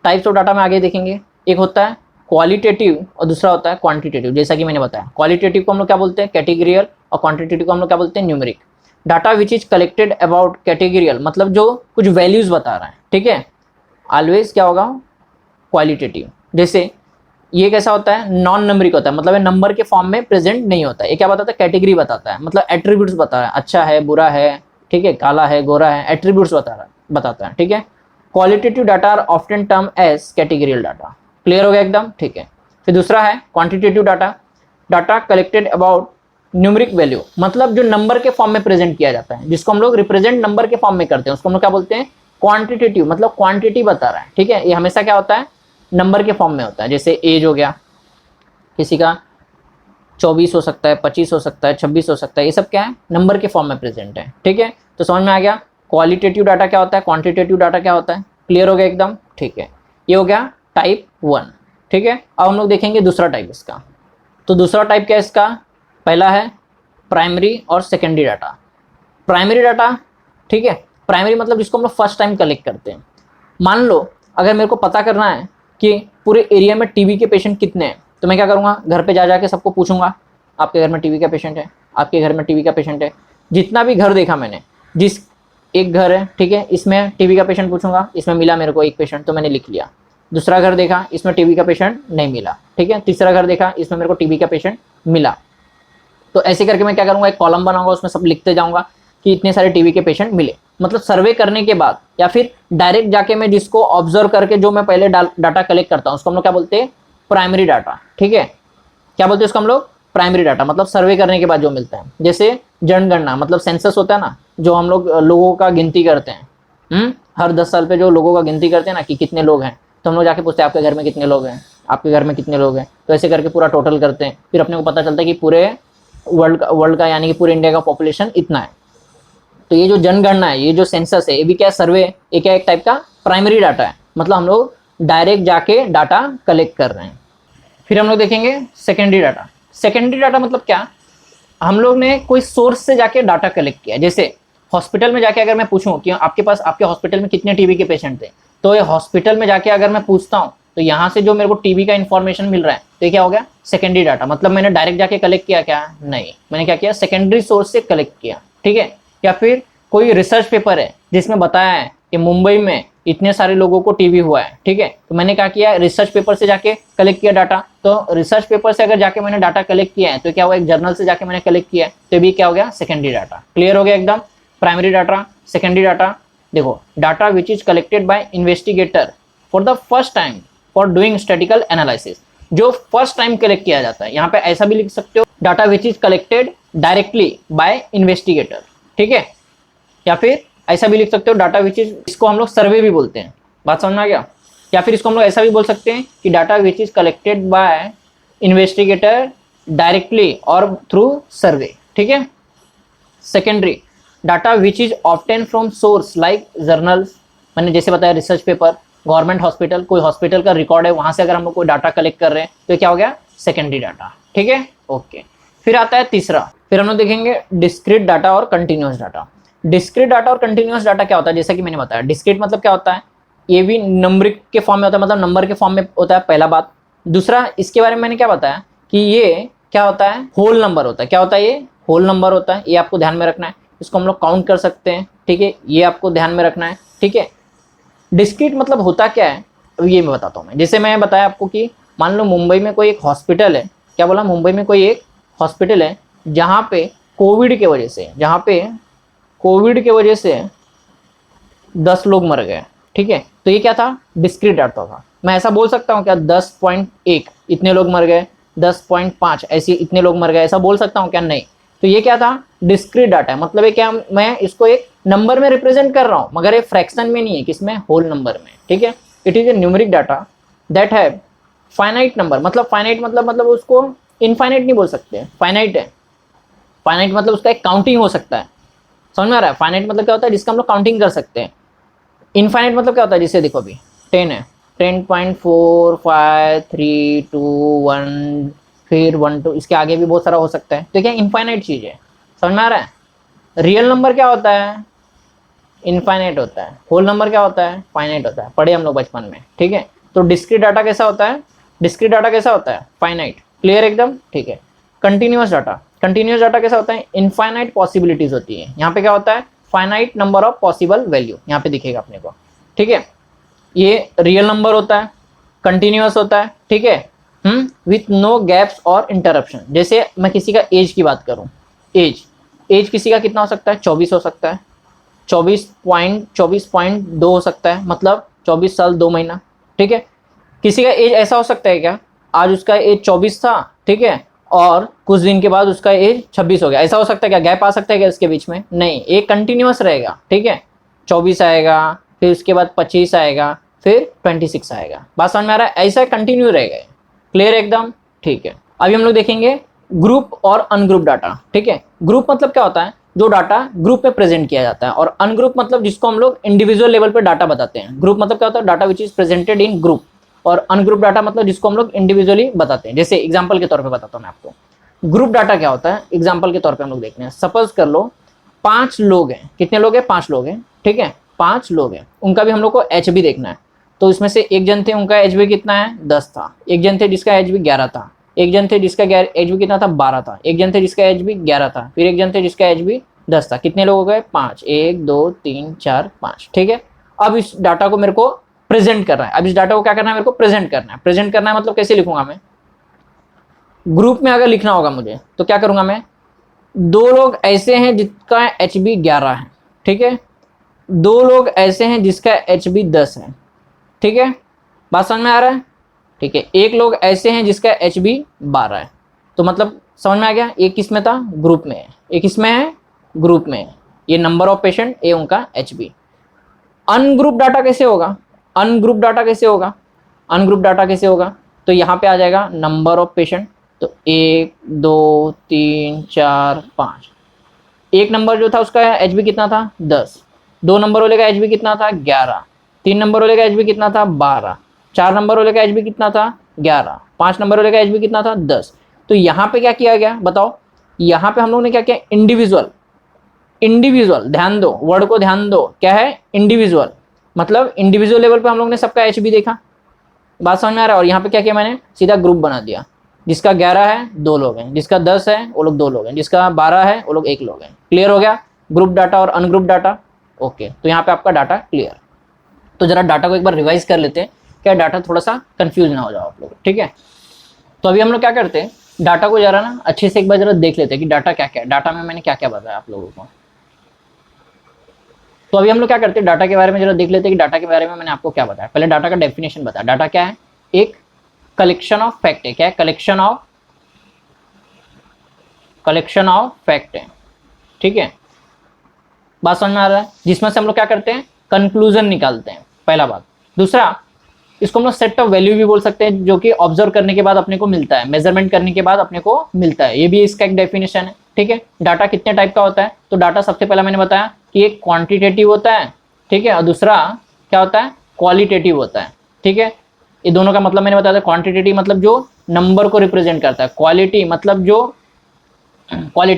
Types of data में आगे देखेंगे, एक होता है क्वालिटेटिव और दूसरा होता है क्वांटिटेटिव। जैसा कि मैंने बताया, क्वालिटेटिव को हम लोग क्या बोलते हैं, कैटेगरियल, और क्वांटिटेटिव को हम लोग क्या बोलते हैं, numeric. Data which is collected about categorical, मतलब जो कुछ वैल्यूज बता रहा है। ठीक है, ऑलवेज क्या होगा, क्वालिटेटिव। जैसे ये कैसा होता है, नॉन नंबरिक होता है, मतलब ये नंबर के फॉर्म में प्रेजेंट नहीं होता है। ये क्या बताता है, कैटेगरी बताता है, मतलब एट्रीब्यूट्स बता रहा है, अच्छा है, बुरा है, ठीक है, काला है, गोरा है, एट्रीब्यूट्स बताता है। ठीक है, qualitative data are often term as categorical data. Clear हो गया एकदम, ठीक है। फिर दूसरा है quantitative data, data collected about numeric value, मतलब जो नंबर के फॉर्म में प्रेजेंट किया जाता है, जिसको हम लोग रिप्रेजेंट नंबर के फॉर्म में करते हैं, उसको हम लोग क्या बोलते हैं, क्वांटिटेटिव, मतलब क्वांटिटी बता रहा है। ठीक है, ये हमेशा क्या होता है, नंबर के फॉर्म में होता है। जैसे एज हो गया, किसी का 24 हो सकता है, 25 हो सकता है, 26 हो सकता है, ये सब क्या है, नंबर के फॉर्म में प्रेजेंट है। ठीक है, तो समझ में आ गया क्वालिटेटिव डाटा क्या होता है, क्वांटिटेटिव डाटा क्या होता है। क्लियर हो गया एकदम, ठीक है। ये हो गया टाइप 1। ठीक है, अब हम लोग देखेंगे दूसरा टाइप इसका। तो दूसरा टाइप क्या है इसका, पहला है प्राइमरी और सेकेंडरी डाटा। प्राइमरी डाटा, ठीक है, प्राइमरी मतलब जिसको हम लोग फर्स्ट टाइम कलेक्ट करते हैं। मान लो अगर मेरे को पता करना है कि पूरे एरिया में टीबी के पेशेंट कितने हैं, तो मैं क्या करूँगा, घर पे जा के सबको पूछूंगा, आपके घर में टीबी का पेशेंट है, आपके घर में टीबी का पेशेंट है। जितना भी घर देखा मैंने, जिस एक घर है, ठीक है, इसमें टीबी का पेशेंट पूछूंगा, इसमें मिला मेरे को एक पेशेंट, तो मैंने लिख लिया। दूसरा घर देखा, इसमें टीबी का पेशेंट नहीं मिला, ठीक है। तीसरा घर देखा, इसमें मेरे को टीबी का पेशेंट मिला। तो ऐसे करके मैं क्या करूँगा, एक कॉलम बनाऊंगा, उसमें सब लिखते जाऊंगा कि इतने सारे टीबी के पेशेंट मिले। मतलब सर्वे करने के बाद या फिर डायरेक्ट जाके मैं जिसको ऑब्जर्व करके जो मैं पहले डाटा कलेक्ट करता हूँ, उसको हम लोग क्या बोलते हैं, प्राइमरी डाटा। ठीक है, क्या बोलते हैं उसको हम लोग, प्राइमरी डाटा, मतलब सर्वे करने के बाद जो मिलता है। जैसे जनगणना, मतलब सेंसस होता है ना, जो हम लोग लोगों का गिनती करते हैं, हर 10 साल पे जो लोगों का गिनती करते हैं ना कि कितने लोग हैं, तो हम लोग जाके पूछते हैं आपके घर में कितने लोग हैं, आपके घर में कितने लोग हैं। तो ऐसे करके पूरा टोटल करते हैं, फिर अपने को पता चलता है कि पूरे वर्ल्ड का यानी कि पूरे इंडिया का पॉपुलेशन इतना है। तो ये जो जनगणना है, ये जो सेंसस है, ये भी क्या सर्वे, ये क्या एक टाइप का प्राइमरी डाटा है, मतलब हम लोग डायरेक्ट जाके डाटा कलेक्ट कर रहे हैं। फिर हम लोग देखेंगे सेकेंडरी डाटा। सेकेंडरी डाटा मतलब क्या, हम लोग ने कोई सोर्स से जाके डाटा कलेक्ट किया। जैसे हॉस्पिटल में जाके अगर मैं पूछूं कि आपके पास, आपके हॉस्पिटल में कितने टीबी के पेशेंट थे, तो ये हॉस्पिटल में जाके अगर मैं पूछता हूँ, तो यहाँ से जो मेरे को टीबी का इन्फॉर्मेशन मिल रहा है, तो ये क्या हो गया, सेकेंडरी डाटा। मतलब मैंने डायरेक्ट जाके कलेक्ट किया क्या, नहीं, मैंने क्या किया, सेकेंडरी सोर्स से कलेक्ट किया। ठीक है, या फिर कोई रिसर्च पेपर है जिसमें बताया है कि मुंबई में इतने सारे लोगों को टीबी हुआ है, ठीक है, तो मैंने क्या किया, रिसर्च पेपर से जाके कलेक्ट किया डाटा। तो रिसर्च पेपर से अगर जाके मैंने डाटा कलेक्ट किया है, तो क्या हुआ, एक जर्नल से जाके मैंने कलेक्ट किया है, तो भी क्या हो गया, सेकेंडरी डाटा। क्लियर हो गया एकदम, प्राइमरी डाटा, सेकेंडरी डाटा। देखो, data which is collected by investigator for the first time for doing statistical analysis, जो फर्स्ट टाइम कलेक्ट किया जाता है। यहाँ पे ऐसा भी लिख सकते हो, data which is collected directly by investigator, ठीक है, या फिर ऐसा भी लिख सकते हो, डाटा विच इज, इसको हम लोग सर्वे भी बोलते हैं। बात समझ में आ गया। या फिर इसको हम लोग ऐसा भी बोल सकते हैं कि data which is collected by investigator directly और थ्रू सर्वे। ठीक है, secondary data which is obtain from source like journals, मैंने जैसे बताया रिसर्च पेपर, गवर्नमेंट हॉस्पिटल, कोई हॉस्पिटल का रिकॉर्ड है, वहां से अगर हम लोग कोई डाटा कलेक्ट कर रहे हैं, तो क्या हो गया, सेकेंडरी डाटा। ठीक है, ओके। फिर आता है तीसरा, फिर हम लोग देखेंगे डिस्क्रीट डाटा और कंटिन्यूअस डाटा। डिस्क्रीट डाटा और कंटिन्यूअस डाटा क्या होता है, जैसा कि मैंने बताया, डिस्क्रीट मतलब क्या होता है, ये भी नंबर के फॉर्म में होता है, मतलब नंबर के फॉर्म में होता है, पहला बात। दूसरा इसके बारे में मैंने क्या बताया कि ये क्या होता है, होल नंबर होता है। क्या होता है ये, होल नंबर होता है। ये आपको ध्यान में रखना है, इसको हम लोग काउंट कर सकते हैं, ठीक है, ये आपको ध्यान में रखना है, ठीक है। डिस्क्रीट मतलब होता क्या है, अब ये मैं बताता हूँ। मैं जैसे मैं बताया आपको कि मान लो मुंबई में कोई एक हॉस्पिटल है, क्या बोला, मुंबई में कोई एक हॉस्पिटल है जहाँ पे कोविड के वजह से, जहाँ पे कोविड के वजह से 10 लोग मर गए, ठीक है। तो ये क्या था, डिस्क्रीट डाटा था। मैं ऐसा बोल सकता हूँ क्या 10.1 इतने लोग मर गए, 10.5 ऐसे इतने लोग मर गए, ऐसा बोल सकता हूँ क्या, नहीं। तो ये क्या था, डिस्क्रीट डाटा है। मतलब ये क्या, मैं इसको एक नंबर में रिप्रेजेंट कर रहा हूँ, मगर ये फ्रैक्शन में नहीं है, किसमें, होल नंबर में, ठीक है। It is A numeric data that have finite number. मतलब फाइनाइट मतलब उसको इनफाइनाइट नहीं बोल सकते, फाइनाइट है। फाइनाइट मतलब उसका एक काउंटिंग हो सकता है, समझ में आ रहा है। फाइनाइट मतलब क्या होता है, जिसका हम लोग काउंटिंग कर सकते हैं। इनफाइनाइट मतलब क्या होता है, जिसे देखो अभी 10 है, 10.4 5 3 2 1, फिर 1 2, इसके आगे भी बहुत सारा हो सकता है। तो क्या इनफाइनाइट चीज़ है, समझ में आ रहा है। रियल नंबर क्या होता है, इनफाइनाइट होता है। होल नंबर क्या होता है, फाइनाइट होता है, पढ़े हम लोग बचपन में, ठीक है। तो डिस्क्रीट डाटा कैसा होता है, डिस्क्रीट डाटा कैसा होता है, फाइनाइट, क्लियर एकदम, ठीक है। कंटिन्यूअस डाटा, कंटिन्यूअस डाटा कैसा होता है, इनफाइनाइट पॉसिबिलिटीज होती है। यहाँ पे क्या होता है, finite number of possible value, यहाँ पे दिखेगा अपने को, ठीक है। ये रियल नंबर होता है, कंटिन्यूअस होता है, ठीक है, विथ नो गैप्स और इंटरप्शन। जैसे मैं किसी का एज की बात करूं, एज किसी का कितना हो सकता है, 24 हो सकता है, 24.2 हो सकता है, मतलब 24 साल 2 महीना, ठीक है। किसी का एज ऐसा हो सकता है क्या, आज उसका एज 24 था, ठीक है, और कुछ दिन के बाद उसका एज 26 हो गया, ऐसा हो सकता है क्या, गैप आ सकता है क्या इसके बीच में, नहीं, एक कंटिन्यूअस रहेगा, ठीक है। 24 आएगा, फिर उसके बाद 25 आएगा, फिर 26 आएगा। बात समझ में आ रहा है, ऐसा कंटिन्यू रहेगा, क्लियर एकदम, ठीक है। अभी हम लोग देखेंगे ग्रुप और अनग्रुप डाटा, ठीक है। ग्रुप मतलब क्या होता है, जो डाटा ग्रुप में प्रेजेंट किया जाता है, और अनग्रुप मतलब जिसको हम लोग इंडिविजुअल लेवल पे डाटा बताते हैं। ग्रुप मतलब क्या होता है, data which is presented in group, और अनग्रुप डाटा मतलब जिसको हम लोग इंडिविजुअली बताते हैं। जैसे एग्जांपल के तौर पे बताता हूँ मैं आपको, ग्रुप डाटा क्या होता है, एग्जांपल के तौर पे हम लोग देखते हैं। सपोज कर लो 5 लोग हैं, कितने लोग हैं, 5 लोग हैं, ठीक है, 5 लोग हैं, उनका भी हम लोग को एच बी देखना है। तो इसमें से एक जन थे, उनका एच बी कितना है, 10 था। एक जन थे जिसका एच बी 11 था। एक जन थे जिसका एच बी कितना था, 12 था। एक जन थे जिसका एच बी 11 था, फिर एक जन थे जिसका एच बी 10 था। कितने लोग हो गए, 5, 1 2 3 4 5, ठीक है। अब इस डाटा को मेरे को प्रेजेंट करना है। अब इस डाटा को क्या करना है, मेरे को प्रेजेंट करना है। प्रेजेंट करना है मतलब कैसे लिखूंगा मैं, ग्रुप में अगर लिखना होगा मुझे तो क्या करूंगा मैं, 2 लोग ऐसे हैं जिसका एच बी 11 है, ठीक है, 2 लोग ऐसे हैं जिसका एच बी 10 है, ठीक है, बात समझ में आ रहा है, ठीक है। 1 लोग ऐसे हैं जिसका एच बी 12 है। तो मतलब समझ में आ गया, एक किस में था, ग्रुप में है, एक किसमें है, ग्रुप में है। ये नंबर ऑफ पेशेंट, ये उनका एच बी। अनग्रुप डाटा कैसे होगा, अनग्रुप डाटा कैसे होगा, अनग्रुप डाटा कैसे होगा, तो यहाँ पे आ जाएगा नंबर ऑफ पेशेंट। तो 1 2 3 4 5, एक नंबर जो था उसका एच बी कितना था, 10। 2 नंबर वाले का एच बी कितना था, 11। 3 नंबर वाले का एच बी कितना था, 12। 4 नंबर वाले का एच बी कितना था, 11। 5 नंबर वाले का एच बी कितना था, 10। तो यहाँ पे क्या किया गया बताओ, यहाँ पे हम लोग ने क्या किया, इंडिविजुअल, इंडिविजुअल, ध्यान दो, वर्ड को ध्यान दो, क्या है, इंडिविजुअल। मतलब इंडिविजुअल लेवल पे हम लोग ने सबका एच बी देखा, बात समझ में आ रहा है। और यहाँ पे क्या किया मैंने, सीधा ग्रुप बना दिया। जिसका 11 है 2 लोग हैं, जिसका 10 है वो लोग 2 लोग हैं, जिसका 12 है वो लोग 1 लोग हैं। क्लियर हो गया, ग्रुप डाटा और अनग्रुप डाटा, ओके। तो यहाँ पे आपका डाटा क्लियर। तो जरा डाटा को एक बार रिवाइज कर लेते हैं, क्या डाटा थोड़ा सा कंफ्यूज ना हो जाओ आप लोग, ठीक है। तो अभी हम लोग क्या करते हैं, डाटा को जरा ना अच्छे से एक बार जरा देख लेते हैं कि डाटा क्या क्या है, डाटा में मैंने क्या क्या बताया आप लोगों को। तो अभी हम लोग क्या करते हैं, डाटा के बारे में जरा देख लेते हैं कि डाटा के बारे में मैंने आपको क्या बताया। पहले डाटा का डेफिनेशन बताया, डाटा क्या है, एक कलेक्शन ऑफ फैक्ट है। क्या है, कलेक्शन ऑफ फैक्ट है, ठीक है, बात समझ में आ रहा है। जिसमें से हम लोग क्या करते हैं, कंक्लूजन निकालते हैं, पहला बात। दूसरा, इसको हम लोग सेट ऑफ वैल्यू भी बोल सकते हैं, जो कि ऑब्जर्व करने के बाद अपने को मिलता है, मेजरमेंट करने के बाद अपने को मिलता है। ये भी इसका एक डेफिनेशन है, ठीक है। डाटा कितने टाइप का होता है, तो डाटा सबसे पहला मैंने बताया कि एक क्वांटिटेटिव होता है, ठीक है, और दूसरा क्या होता है, क्वालिटेटिव होता है, ठीक है। ये दोनों का मतलब मैंने बताया था, क्वांटिटेटिव मतलब जो नंबर को रिप्रेजेंट करता है, क्वालिटी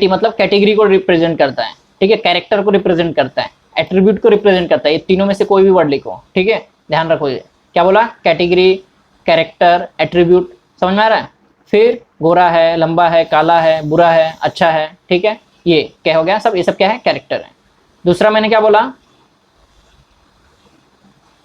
मतलब कैटेगरी को रिप्रेजेंट करता है, ठीक है, कैरेक्टर को रिप्रेजेंट करता है, एट्रीब्यूट को रिप्रेजेंट करता है। ये तीनों में से कोई भी वर्ड लिखो, ठीक है, ध्यान रखो। ये क्या बोला, कैटेगरी, कैरेक्टर, एट्रीब्यूट, समझ में आ रहा है। फिर गोरा है, लंबा है, काला है, बुरा है, अच्छा है, ठीक है, ये क्या हो गया सब, ये सब क्या है, कैरेक्टर है। दूसरा मैंने क्या बोला,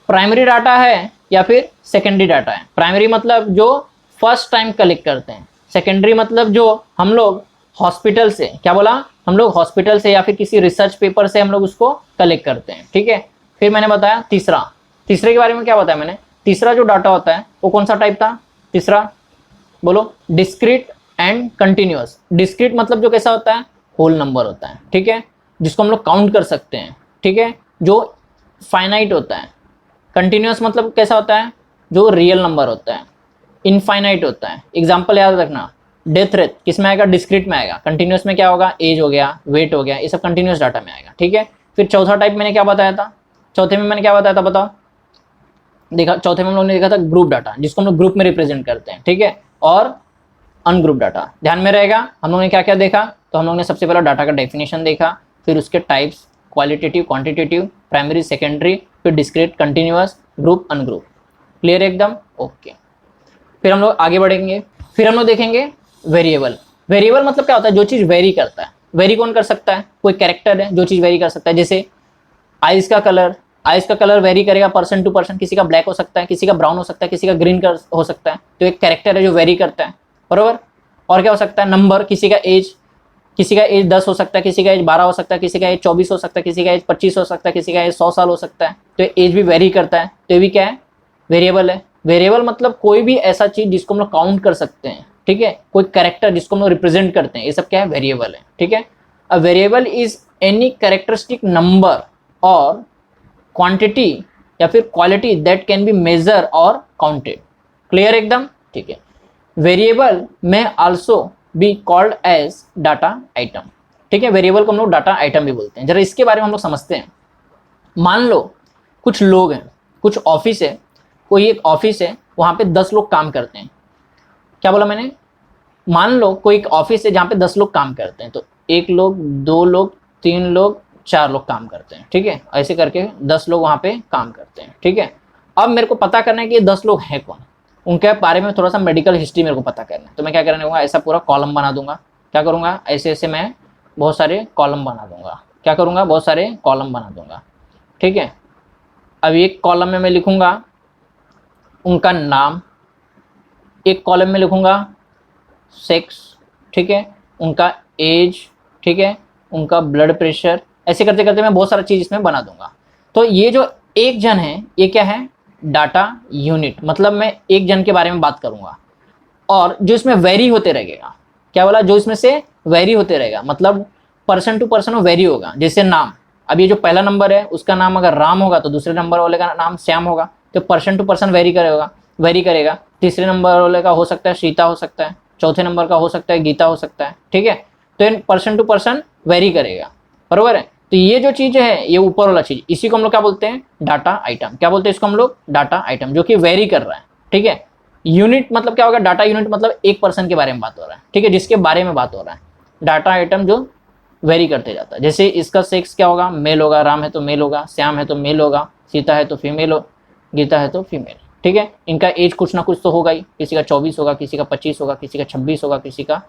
प्राइमरी डाटा है या फिर सेकेंडरी डाटा है। प्राइमरी मतलब जो फर्स्ट टाइम कलेक्ट करते हैं, सेकेंडरी मतलब जो हम लोग हॉस्पिटल से, क्या बोला, हम लोग हॉस्पिटल से या फिर किसी रिसर्च पेपर से हम लोग उसको कलेक्ट करते हैं, ठीक है। फिर मैंने बताया तीसरा, तीसरे के बारे में क्या बताया मैंने, तीसरा जो डाटा होता है वो कौन सा टाइप था, तीसरा बोलो, डिस्क्रीट एंड कंटिन्यूअस। डिस्क्रीट मतलब जो कैसा होता है, होल नंबर होता है, ठीक है, जिसको हम लोग काउंट कर सकते हैं, ठीक है, जो फाइनाइट होता है। कंटिन्यूअस मतलब कैसा होता है, जो रियल नंबर होता है। इनफाइनाइट होता है। एग्जाम्पल याद रखना, डेथ रेट किस में आएगा, डिस्क्रीट में आएगा। कंटिन्यूअस में क्या होगा, एज हो गया, वेट हो गया, ये सब कंटिन्यूअस डाटा में आएगा, ठीक है। फिर चौथा टाइप मैंने क्या बताया था, चौथे में मैंने क्या बताया था बताओ, देखा चौथे में हम लोगों ने देखा था ग्रुप डाटा, जिसको हम लोग ग्रुप में रिप्रेजेंट करते हैं, ठीक है, और अनग्रुप डाटा ध्यान में रहेगा। हम लोगों ने क्या क्या देखा, तो हम लोगों ने सबसे पहला डाटा का डेफिनेशन देखा, फिर उसके types, qualitative, quantitative, primary, secondary, फिर discrete, continuous, group, ungroup. Clear एकदम, ओके। फिर हम लोग आगे बढ़ेंगे, फिर हम लोग देखेंगे वेरिएबल। वेरिएबल मतलब क्या होता है, जो चीज़ वेरी करता है। वेरी कौन कर सकता है, कोई कैरेक्टर है जो चीज़ वेरी कर सकता है। जैसे आइस का कलर, आइस का कलर वेरी करेगा पर्सन टू पर्सन, किसी का ब्लैक हो सकता है, किसी का ब्राउन हो सकता है, किसी का ग्रीन हो सकता है, तो एक कैरेक्टर है जो वेरी करता है, बरोबर। और क्या हो सकता है, नंबर, किसी का एज, किसी का एज 10 हो सकता है, किसी का एज 12 हो सकता है, किसी का एज 24 हो सकता है, किसी का एज 25 हो सकता है, किसी का एज 100 साल हो सकता है, तो एज भी वेरी करता है, तो ये भी क्या है, वेरिएबल है। वेरिएबल मतलब कोई भी ऐसा चीज जिसको हम लोग काउंट कर सकते हैं, ठीक है, कोई कैरेक्टर जिसको हम लोग रिप्रेजेंट करते हैं, ये सब क्या है, वेरिएबल है, ठीक है। A variable is any characteristic number और क्वांटिटी या फिर quality that can be measure और काउंटेड। क्लियर एकदम, ठीक है। Variable may also be called as data item, ठीक है। वेरिएबल को हम लोग डाटा आइटम भी बोलते हैं। जरा इसके बारे में हम लोग समझते हैं। मान लो कुछ लोग हैं, कुछ ऑफिस है, कोई एक ऑफिस है, वहां पे 10 लोग काम करते हैं। क्या बोला मैंने, मान लो कोई एक ऑफिस है जहाँ पे 10 लोग काम करते हैं, तो 1 लोग, 2 लोग, 3 लोग, 4 लोग काम करते हैं, ठीक है। ऐसे करके 10 लोग वहाँ पे काम करते हैं, ठीक है। अब मेरे को पता करना है कि ये 10 लोग हैं कौन, उनके बारे में थोड़ा सा मेडिकल हिस्ट्री मेरे को पता करना है। तो मैं क्या करने दूंगा, ऐसा पूरा कॉलम बना दूंगा। क्या करूँगा, ऐसे ऐसे मैं बहुत सारे कॉलम बना दूंगा। क्या करूँगा, बहुत सारे कॉलम बना दूंगा, ठीक है। अब एक कॉलम में मैं लिखूंगा उनका नाम, एक कॉलम में लिखूंगा सेक्स, ठीक है, उनका एज, ठीक है, उनका ब्लड प्रेशर, ऐसे करते करते मैं बहुत सारा चीज़ इसमें बना दूंगा। तो ये जो एक जन है, ये क्या है, डाटा यूनिट, मतलब मैं एक जन के बारे में बात करूंगा। और जो इसमें वेरी होते रहेगा, क्या बोला, जो इसमें से वेरी होते रहेगा, मतलब पर्सन टू पर्सन वो वेरी होगा। जैसे नाम, अब ये जो पहला नंबर है उसका नाम अगर राम होगा तो दूसरे नंबर वाले का नाम श्याम होगा, तो पर्सन टू पर्सन वेरी करेगा। तीसरे नंबर वाले का हो सकता है सीता हो सकता है, चौथे नंबर का हो सकता है गीता हो सकता है, ठीक है। तो in person to person vary करेगा, बरोबर है। तो ये जो चीज है, ये ऊपर वाला चीज, इसी को हम लोग क्या बोलते हैं, डाटा आइटम। क्या बोलते हैं इसको हम लोग, डाटा आइटम, जो कि वेरी कर रहा है, ठीक है। यूनिट मतलब क्या होगा, डाटा यूनिट मतलब एक पर्सन के बारे में बात हो रहा है, ठीक है, जिसके बारे में बात हो रहा है। डाटा आइटम जो वेरी करते जाता है। जैसे इसका सेक्स क्या होगा, मेल होगा, राम है तो मेल होगा, श्याम है तो मेल होगा, सीता है तो फीमेल हो, गीता है तो फीमेल, ठीक है। इनका एज कुछ ना कुछ तो होगा ही, किसी का 24 होगा, किसी का 25 होगा, किसी का 26 होगा, किसी का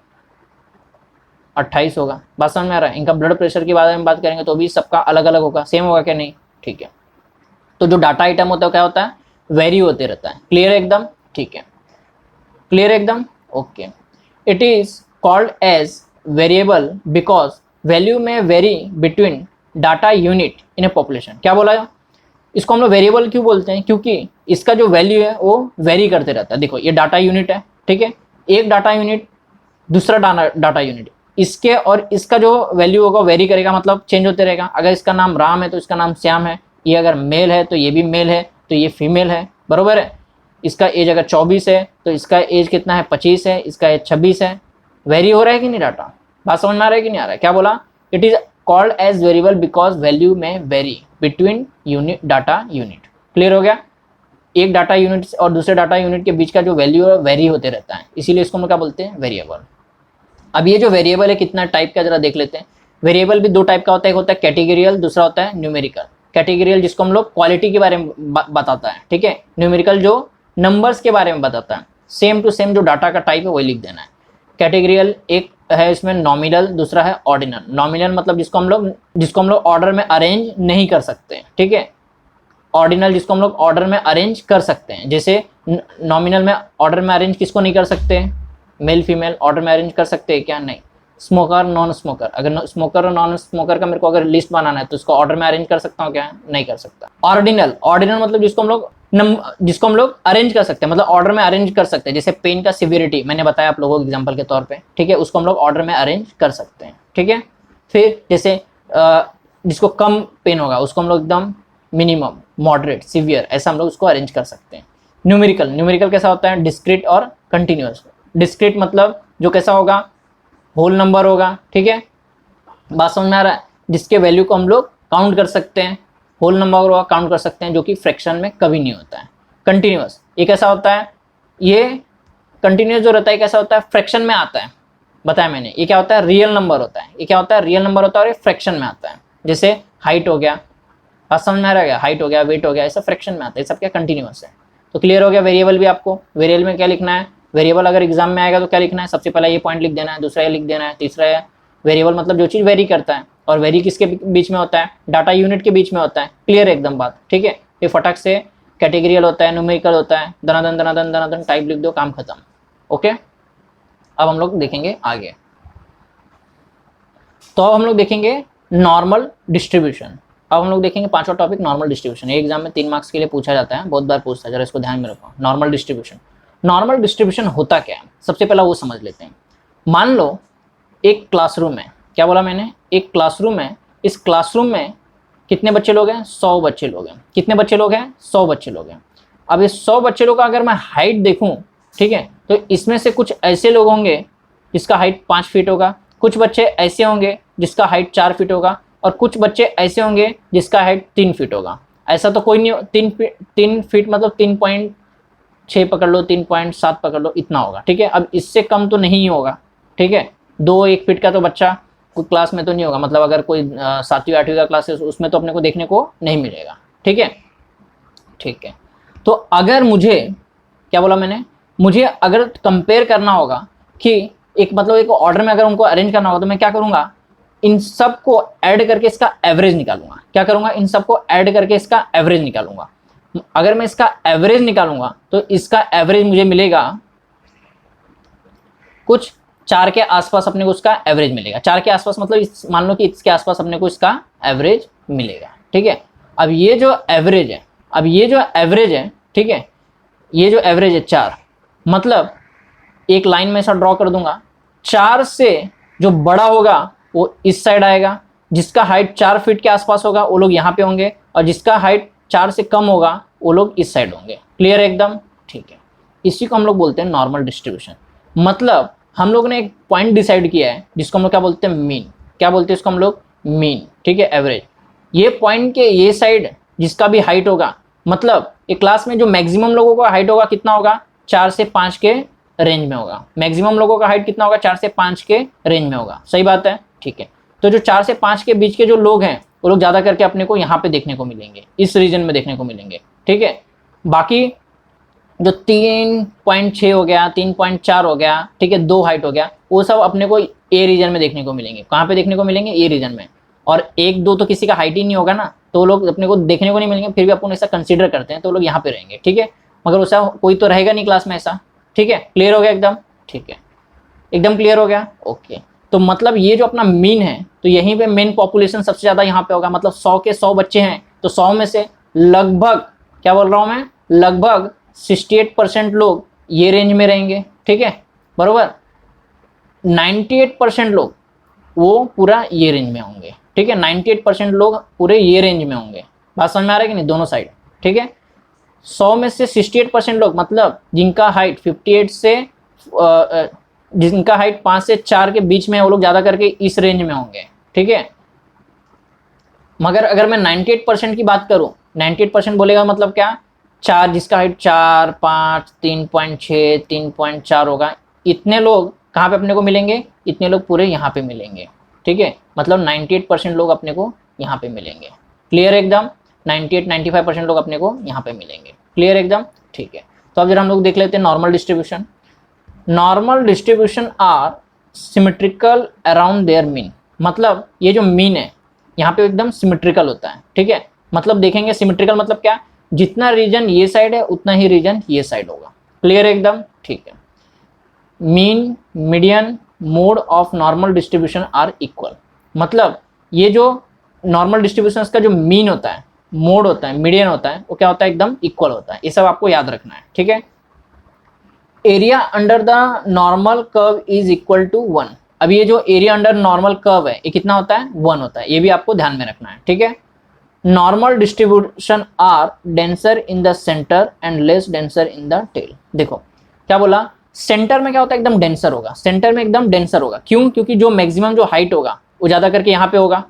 28 होगा। बात समझ में आ रहा है। इनका ब्लड प्रेशर के बारे में बात करेंगे तो भी सबका अलग अलग होगा, सेम होगा क्या, नहीं, ठीक है। तो जो डाटा आइटम होता है क्या होता है, वेरी होते रहता है। क्लियर एकदम, ठीक है, क्लियर एकदम, okay. It is called as variable because value may vary between data unit in a population. क्या बोला, इसको हम लोग वेरिएबल क्यों बोलते हैं, क्योंकि इसका जो वैल्यू है वो वेरी करते रहता है। देखो ये डाटा यूनिट है, ठीक है, एक डाटा यूनिट, दूसरा डाटा यूनिट, इसके और इसका जो वैल्यू होगा वेरी करेगा, मतलब चेंज होते रहेगा। अगर इसका नाम राम है तो इसका नाम श्याम है, ये अगर मेल है तो ये भी मेल है, तो ये फीमेल है, बरोबर है। इसका एज अगर 24 है तो इसका एज कितना है, 25 है, इसका एज 26 है। वेरी हो रहा है कि नहीं डाटा, बात समझ में आ रहा है कि नहीं आ रहा है। क्या बोला, it is called as variable because value may vary between unit data unit. Clear हो गया। एक डाटा यूनिट और दूसरे डाटा यूनिट के बीच का जो वैल्यू है वेरी होते रहता है, इसीलिए इसको हम क्या बोलते हैं, वेरिएबल। अब ये जो वेरिएबल है कितना टाइप का जरा देख लेते हैं। वेरिएबल भी 2 टाइप का होता है, एक होता है कैटेगरियल, दूसरा होता है न्यूमेरिकल। कैटेगरियल जिसको हम लोग क्वालिटी के बारे में बताता है, ठीक है। न्यूमेरिकल जो नंबर्स के बारे में बताता है। सेम टू सेम जो डाटा का टाइप है वही लिख देना है। कैटेगरियल एक है इसमें नॉमिनल, दूसरा है ऑर्डिनल। नॉमिनल मतलब जिसको हम लोग ऑर्डर में अरेंज नहीं कर सकते, ठीक है। ऑर्डिनल जिसको हम लोग ऑर्डर में अरेंज कर सकते हैं। जैसे नॉमिनल में ऑर्डर में अरेंज किसको नहीं कर सकते, मेल फीमेल ऑर्डर में अरेंज कर सकते हैं क्या, नहीं। स्मोकर नॉन स्मोकर, अगर स्मोकर और नॉन स्मोकर का मेरे को अगर लिस्ट बनाना है तो उसको ऑर्डर में अरेंज कर सकता हूँ क्या, नहीं कर सकता। ऑर्डिनल, ऑर्डिनल मतलब जिसको हम लोग अरेंज कर सकते हैं, मतलब ऑर्डर में अरेंज कर सकते हैं। जैसे पेन का सिवियरिटी मैंने बताया आप लोगों को एग्जांपल के तौर पे, ठीक है, उसको हम लोग ऑर्डर में अरेंज कर सकते हैं, ठीक है। फिर जैसे जिसको कम पेन होगा उसको हम लोग एकदम मिनिमम, मॉडरेट, सीवियर, ऐसा हम लोग उसको अरेंज कर सकते हैं। न्यूमेरिकल, न्यूमेरिकल कैसा होता है, डिस्क्रीट और कंटिन्यूअस। डिस्क्रीट मतलब जो कैसा होगा, होल नंबर होगा, ठीक है, बात समझ में आ रहा है, जिसके वैल्यू को हम लोग काउंट कर सकते हैं, होल नंबर होगा काउंट कर सकते हैं, जो कि फ्रैक्शन में कभी नहीं होता है। कंटिन्यूअस ये कैसा होता है, ये कंटिन्यूअस जो रहता है कैसा होता है, फ्रैक्शन में आता है, बताया मैंने। ये क्या होता है, रियल नंबर होता है। ये क्या होता है, रियल नंबर होता है और ये फ्रैक्शन में आता है। जैसे हाइट हो गया, बात समझ में आ रहा है, हाइट हो गया, वेट हो गया, ऐसा फ्रैक्शन में आता है, ये सब क्या कंटिन्यूअस है। तो क्लियर हो गया। वेरिएबल भी आपको, वेरिएबल में क्या लिखना है, वेरिएबल अगर एग्जाम में आएगा तो क्या लिखना है, सबसे पहला ये पॉइंट लिख देना है, दूसरा ये लिख देना है, तीसरा है वेरिएबल मतलब जो चीज़ वेरी करता है, और वेरी किसके बीच में होता है, डाटा यूनिट के बीच में होता है। क्लियर है एकदम बात, ठीक है। ये फटाक से कैटेगरियल होता है, न्यूमेरिकल होता है, दनादन दनादन दनादन टाइप लिख दो, काम खत्म। ओके, अब हम लोग देखेंगे आगे। तो अब हम लोग देखेंगे नॉर्मल डिस्ट्रीब्यूशन। अब हम लोग देखेंगे पांचवा टॉपिक नॉर्मल डिस्ट्रीब्यूशन। ये एग्जाम में 3 मार्क्स के लिए पूछा जाता है, बहुत बार पूछता है, जरा इसको ध्यान में रखो। नॉर्मल डिस्ट्रीब्यूशन, नॉर्मल डिस्ट्रीब्यूशन होता क्या है, सबसे पहला वो समझ लेते हैं। मान लो एक क्लासरूम है, क्या बोला मैंने, एक क्लासरूम है, इस क्लासरूम में कितने बच्चे लोग हैं, 100 बच्चे लोग हैं। कितने बच्चे लोग हैं, 100 बच्चे लोग हैं। अब ये 100 बच्चे लोग का अगर मैं हाइट देखूं, ठीक है, तो इसमें से कुछ ऐसे लोग होंगे जिसका हाइट 5 फीट होगा, कुछ बच्चे ऐसे होंगे जिसका हाइट 4 फीट होगा, और कुछ बच्चे ऐसे होंगे जिसका हाइट 3 फीट होगा। ऐसा तो कोई नहीं, 3 फीट मतलब 3.6 पकड़ लो, 3.7 पकड़ लो, इतना होगा, ठीक है। अब इससे कम तो नहीं होगा, ठीक है। 1 फीट का तो बच्चा कोई क्लास में तो नहीं होगा, मतलब अगर कोई 7वीं 8वीं का क्लास है उसमें तो अपने को देखने को नहीं मिलेगा, ठीक है, ठीक है। तो अगर मुझे, क्या बोला मैंने, मुझे अगर कंपेयर करना होगा कि एक मतलब एक ऑर्डर में अगर उनको अरेंज करना होगा, तो मैं क्या करूंगा, इन सब को ऐड करके इसका एवरेज निकालूंगा। क्या करूंगा, इन सब को ऐड करके इसका एवरेज निकालूंगा। अगर मैं इसका एवरेज निकालूंगा तो इसका एवरेज मुझे मिलेगा कुछ 4 के आसपास, अपने को उसका एवरेज मिलेगा। 4 के आसपास मतलब मान लो कि इसके आसपास अपने को इसका एवरेज मिलेगा, ठीक है। अब ये जो एवरेज है, अब ये जो एवरेज है, ठीक है, ये जो एवरेज है 4, मतलब एक लाइन में ऐसा ड्रॉ कर दूंगा, 4 से जो बड़ा होगा वो इस साइड आएगा, जिसका हाइट 4 फीट के आसपास होगा वो लोग यहाँ पे होंगे, और जिसका हाइट 4 से कम होगा वो लोग इस साइड होंगे। क्लियर है एकदम, ठीक है। इसी को हम लोग बोलते हैं नॉर्मल डिस्ट्रीब्यूशन। मतलब हम लोग ने एक पॉइंट डिसाइड किया है जिसको हम लोग क्या बोलते हैं, मीन। क्या बोलते हैं इसको हम लोग, मीन, ठीक है, एवरेज। ये पॉइंट के ये साइड जिसका भी हाइट होगा, मतलब एक क्लास में जो मैक्सिमम लोगों का हाइट होगा कितना होगा, 4 से 5 के रेंज में होगा। मैक्सिमम लोगों का हाइट कितना होगा, 4 से 5 के रेंज में होगा, सही बात है, ठीक है। तो जो 4 से 5 के बीच के जो लोग हैं वो लोग ज़्यादा करके अपने को यहाँ पे देखने को मिलेंगे, इस रीजन में देखने को मिलेंगे, ठीक है। बाकी जो 3.6 हो गया, 3.4 हो गया, ठीक है, 2 हाइट हो गया, वो सब अपने को ए रीजन में देखने को मिलेंगे। कहाँ पे देखने को मिलेंगे, ए रीजन में। और 1 2 तो किसी का हाइट ही नहीं होगा ना, तो वो लोग अपने को देखने को नहीं मिलेंगे, फिर भी अपन ऐसा कंसीडर करते हैं, तो लोग यहाँ पे रहेंगे, ठीक है। मगर वैसा कोई तो रहेगा नहीं क्लास में ऐसा, ठीक है। क्लियर हो गया एकदम, ठीक है, एकदम क्लियर हो गया, ओके। तो मतलब ये जो अपना मीन है, तो यहीं पे मेन पॉपुलेशन सबसे ज़्यादा यहाँ पे होगा। मतलब 100 के 100 बच्चे हैं, तो 100 में से लगभग, क्या बोल रहा हूँ मैं, लगभग 68% लोग ये रेंज में रहेंगे, ठीक है, बरोबर। 98% लोग वो पूरा ये रेंज में होंगे, ठीक है। 98% लोग पूरे ये रेंज में होंगे। बात समझ में आ रहा है कि नहीं, दोनों साइड, ठीक है। 100 में से 68% लोग, मतलब जिनका हाइट 58 से जिनका हाइट 5 से 4 के बीच में है, वो लोग ज़्यादा करके इस रेंज में होंगे, ठीक है। मगर अगर मैं 98% की बात करूं, 98% बोलेगा मतलब क्या, 4 जिसका हाइट 4 5 3.6 3.4 होगा, इतने लोग कहाँ पे अपने को मिलेंगे, इतने लोग पूरे यहाँ पे मिलेंगे, ठीक है। मतलब 98% लोग अपने को यहाँ पे मिलेंगे। क्लियर एकदम, 98-95% लोग अपने को यहाँ पे मिलेंगे। क्लियर एकदम, ठीक है। तो अब जरा हम लोग देख लेते हैं normal distribution. Normal distribution are symmetrical around their mean, मतलब ये जो मीन है यहाँ पे एकदम सिमेट्रिकल होता है, ठीक है। मतलब देखेंगे सिमेट्रिकल मतलब क्या, जितना रीजन ये साइड है उतना ही रीजन ये साइड होगा। क्लियर है एकदम, ठीक है। Mean, median, mode of normal distribution are equal, मतलब ये जो नॉर्मल डिस्ट्रीब्यूशन का जो मीन होता है, मोड होता है, मीडियन होता है, वो क्या होता है, एकदम इक्वल होता है। ये सब आपको याद रखना है, ठीक है। Area under the normal curve is equal to 1। अब ये जो एरिया अंडर नॉर्मल कर्व है ये कितना होता है, 1 होता है। ये भी आपको ध्यान में रखना है, ठीक है। Normal distribution are denser in the centre and less denser in the tail. देखो क्या बोला, सेंटर में क्या होता है, एकदम डेंसर होगा, सेंटर में एकदम डेंसर होगा। क्यों? क्योंकि जो मैक्सिमम जो हाइट होगा वो ज़्यादा करके यहाँ पे होगा,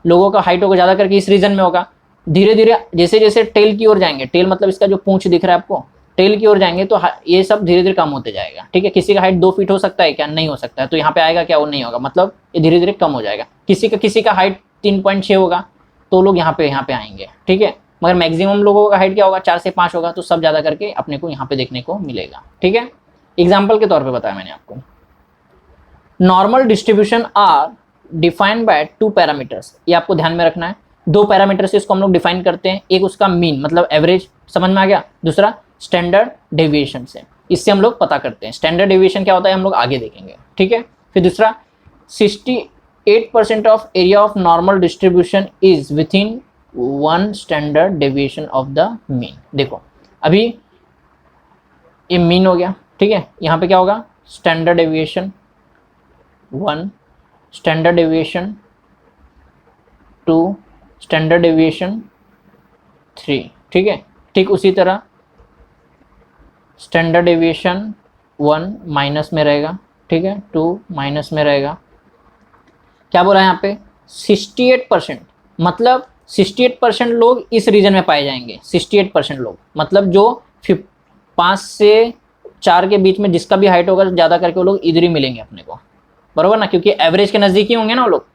लोगों का हाइट होगा ज़्यादा करके इस रीजन में होगा। धीरे धीरे जैसे जैसे टेल की ओर जाएंगे, टेल मतलब इसका जो पूंछ दिख रहा है आपको, टेल की ओर जाएंगे तो ये सब धीरे धीरे कम होते जाएगा, ठीक है। किसी का हाइट 2 फीट हो सकता है क्या, नहीं हो सकता है, तो यहाँ पे आएगा क्या, वो नहीं होगा, मतलब ये धीरे धीरे कम हो जाएगा। किसी का हाइट 3.6 होगा तो लोग यहाँ पे आएंगे, ठीक है। मगर मैक्सिमम लोगों का हाइट क्या होगा, 4 से 5 होगा, तो सब ज़्यादा करके अपने को यहाँ पे देखने को मिलेगा, ठीक है। एग्जाम्पल के तौर पर बताया मैंने आपको। Normal distribution are defined by 2 parameters, ये आपको ध्यान में रखना है। 2 पैरामीटर से इसको हम लोग डिफाइन करते हैं, एक उसका मीन मतलब एवरेज, समझ में आ गया, दूसरा स्टैंडर्ड डेविएशन से, इससे हम लोग पता करते हैं। स्टैंडर्ड डेविएशन क्या होता है हम लोग आगे देखेंगे, ठीक है। फिर दूसरा 68% of area of normal distribution is with in 1 standard deviation of the mean. देखो अभी ये मीन हो गया, ठीक है, यहाँ पे क्या होगा, standard deviation 1, standard deviation 2, standard deviation 3, ठीक है। ठीक उसी तरह स्टैंडर्ड डेविएशन 1 माइनस में रहेगा, ठीक है, 2 माइनस में रहेगा। क्या बोला है यहाँ पे, 68%, मतलब 68% लोग इस रीजन में पाए जाएंगे। 68% लोग मतलब जो 5 से 4 के बीच में जिसका भी हाइट होगा ज़्यादा करके वो लोग इधर ही मिलेंगे अपने को, बरोबर ना, क्योंकि एवरेज के नज़दीक ही होंगे ना वो लोग,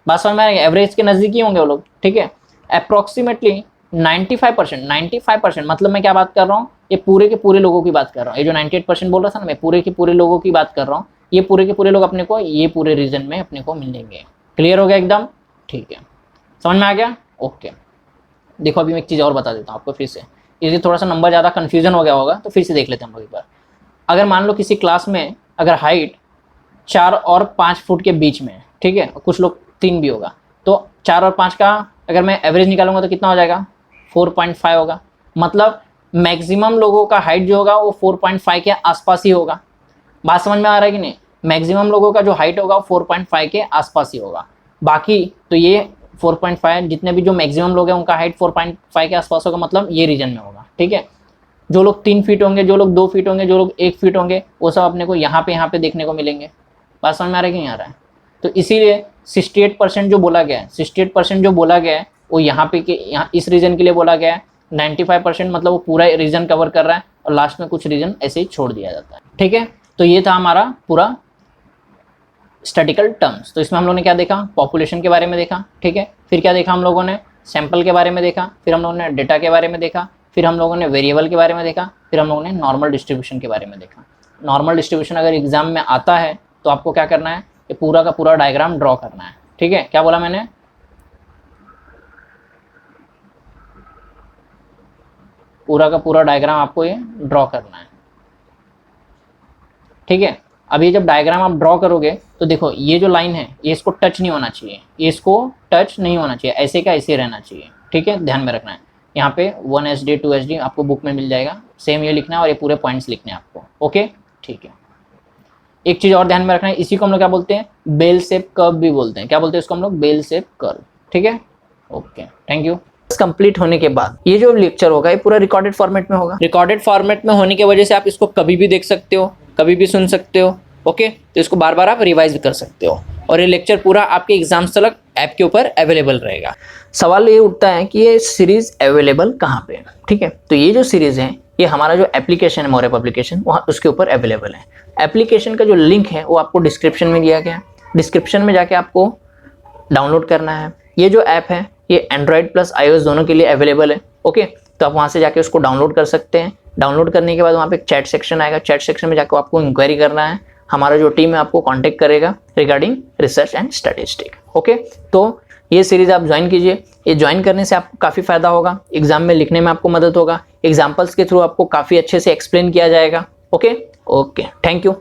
बात समझ में आएगी, एवरेज के नज़दीक ही होंगे वो लोग, ठीक है। अप्रॉक्सीमेटली 95% मतलब मैं क्या बात कर रहा हूँ, ये पूरे के पूरे लोगों की बात कर रहा हूँ। ये जो 98% बोल रहा था ना, मैं पूरे के पूरे लोगों की बात कर रहा हूँ। ये पूरे के पूरे लोग अपने को ये पूरे रीजन में अपने को मिलेंगे। क्लियर हो गया एकदम, ठीक है, समझ में आ गया, ओके। देखो अभी मैं एक चीज़ और बता देता हूँ आपको फिर से, इसलिए थोड़ा सा नंबर ज़्यादा कन्फ्यूजन हो गया होगा, तो फिर से देख लेते हैं हम लोग एक बार। अगर मान लो किसी क्लास में अगर हाइट 4 और 5 फुट के बीच में है, ठीक है, कुछ लोग 3 भी होगा, तो 4 और 5 का अगर मैं एवरेज निकालूंगा तो कितना हो जाएगा, 4.5 होगा। मतलब मैक्सिमम लोगों का हाइट जो होगा वो 4.5 के आसपास ही होगा। बात समझ में आ रहा है कि नहीं, मैक्सिमम लोगों का जो हाइट होगा वो 4.5 के आसपास ही होगा। बाकी तो ये 4.5 जितने भी जो मैक्सिमम लोग हैं उनका हाइट 4.5 के आसपास होगा, मतलब ये रीजन में होगा, ठीक है। जो लोग 3 फीट होंगे, जो लोग 2 फीट होंगे, जो लोग 1 फीट होंगे, वो सब अपने को यहाँ पे देखने को मिलेंगे। बात समझ में आ रहा है कि नहीं आ रहा है, तो इसीलिए 68% जो बोला गया है, 68% जो बोला गया है वो यहाँ पे के यहाँ इस रीजन के लिए बोला गया है। 95% मतलब वो पूरा रीजन कवर कर रहा है, और लास्ट में कुछ रीजन ऐसे ही छोड़ दिया जाता है, ठीक है। तो ये था हमारा पूरा स्टैटिकल टर्म्स। तो इसमें हम लोगों ने क्या देखा, पॉपुलेशन के बारे में देखा, ठीक है। फिर क्या देखा हम लोगों ने, सैंपल के बारे में देखा, फिर हम लोगों ने डेटा के बारे में देखा, फिर हम लोगों ने वेरिएबल के बारे में देखा, फिर हम लोगों ने नॉर्मल डिस्ट्रीब्यूशन के बारे में देखा। नॉर्मल डिस्ट्रीब्यूशन अगर एग्जाम में आता है तो आपको क्या करना है, ये पूरा का पूरा डायग्राम ड्रॉ करना है, ठीक है। क्या बोला मैंने, पूरा का पूरा डायग्राम आपको ये ड्रॉ करना है, ठीक है। अब ये जब डायग्राम आप ड्रॉ करोगे तो देखो ये जो लाइन है ये इसको टच नहीं होना चाहिए, ये इसको टच नहीं होना चाहिए, ऐसे का ऐसे रहना चाहिए, ठीक है, ध्यान में रखना है। यहाँ पे 1 SD 2 SD आपको बुक में मिल जाएगा, सेम ये लिखना है और ये पूरे पॉइंट्स लिखने हैं आपको, ओके, ठीक है। एक चीज़ और ध्यान में रखना है, इसी को हम लोग क्या बोलते हैं, बेल शेप कर्व भी बोलते हैं। क्या बोलते हैं इसको हम लोग, बेल शेप कर्व, ठीक है, ओके, थैंक यू। कंप्लीट होने के बाद ये जो लेक्चर होगा ये पूरा रिकॉर्डेड फॉर्मेट में होगा। रिकॉर्डेड फॉर्मेट में होने की वजह से आप इसको कभी भी देख सकते हो, कभी भी सुन सकते हो, ओके। तो इसको बार बार आप रिवाइज कर सकते हो, और ये लेक्चर पूरा आपके एग्जाम्स तक ऐप के ऊपर अवेलेबल रहेगा। सवाल ये उठता है कि ये सीरीज अवेलेबल कहाँ पे है, ठीक है। तो ये जो सीरीज है ये हमारा जो एप्लीकेशन है मोरे पब्लिकेशन, वहाँ उसके ऊपर अवेलेबल है। एप्लीकेशन का जो लिंक है वो आपको डिस्क्रिप्शन में दिया गया है, डिस्क्रिप्शन में जाके आपको डाउनलोड करना है। ये जो ऐप है ये एंड्रॉयड प्लस iOS दोनों के लिए अवेलेबल है, ओके। तो आप वहाँ से जाके उसको डाउनलोड कर सकते हैं, डाउनलोड करने के बाद वहाँ पे एक चैट सेक्शन आएगा, चैट सेक्शन में जाकर आपको इंक्वायरी करना है, हमारा जो टीम है आपको कांटेक्ट करेगा regarding research and statistic. Okay, तो ये सीरीज आप ज्वाइन कीजिए, ये ज्वाइन करने से आपको काफ़ी फायदा होगा, एग्जाम में लिखने में आपको मदद होगा, एग्जाम्पल्स के थ्रू आपको काफ़ी अच्छे से एक्सप्लेन किया जाएगा। Okay, thank you.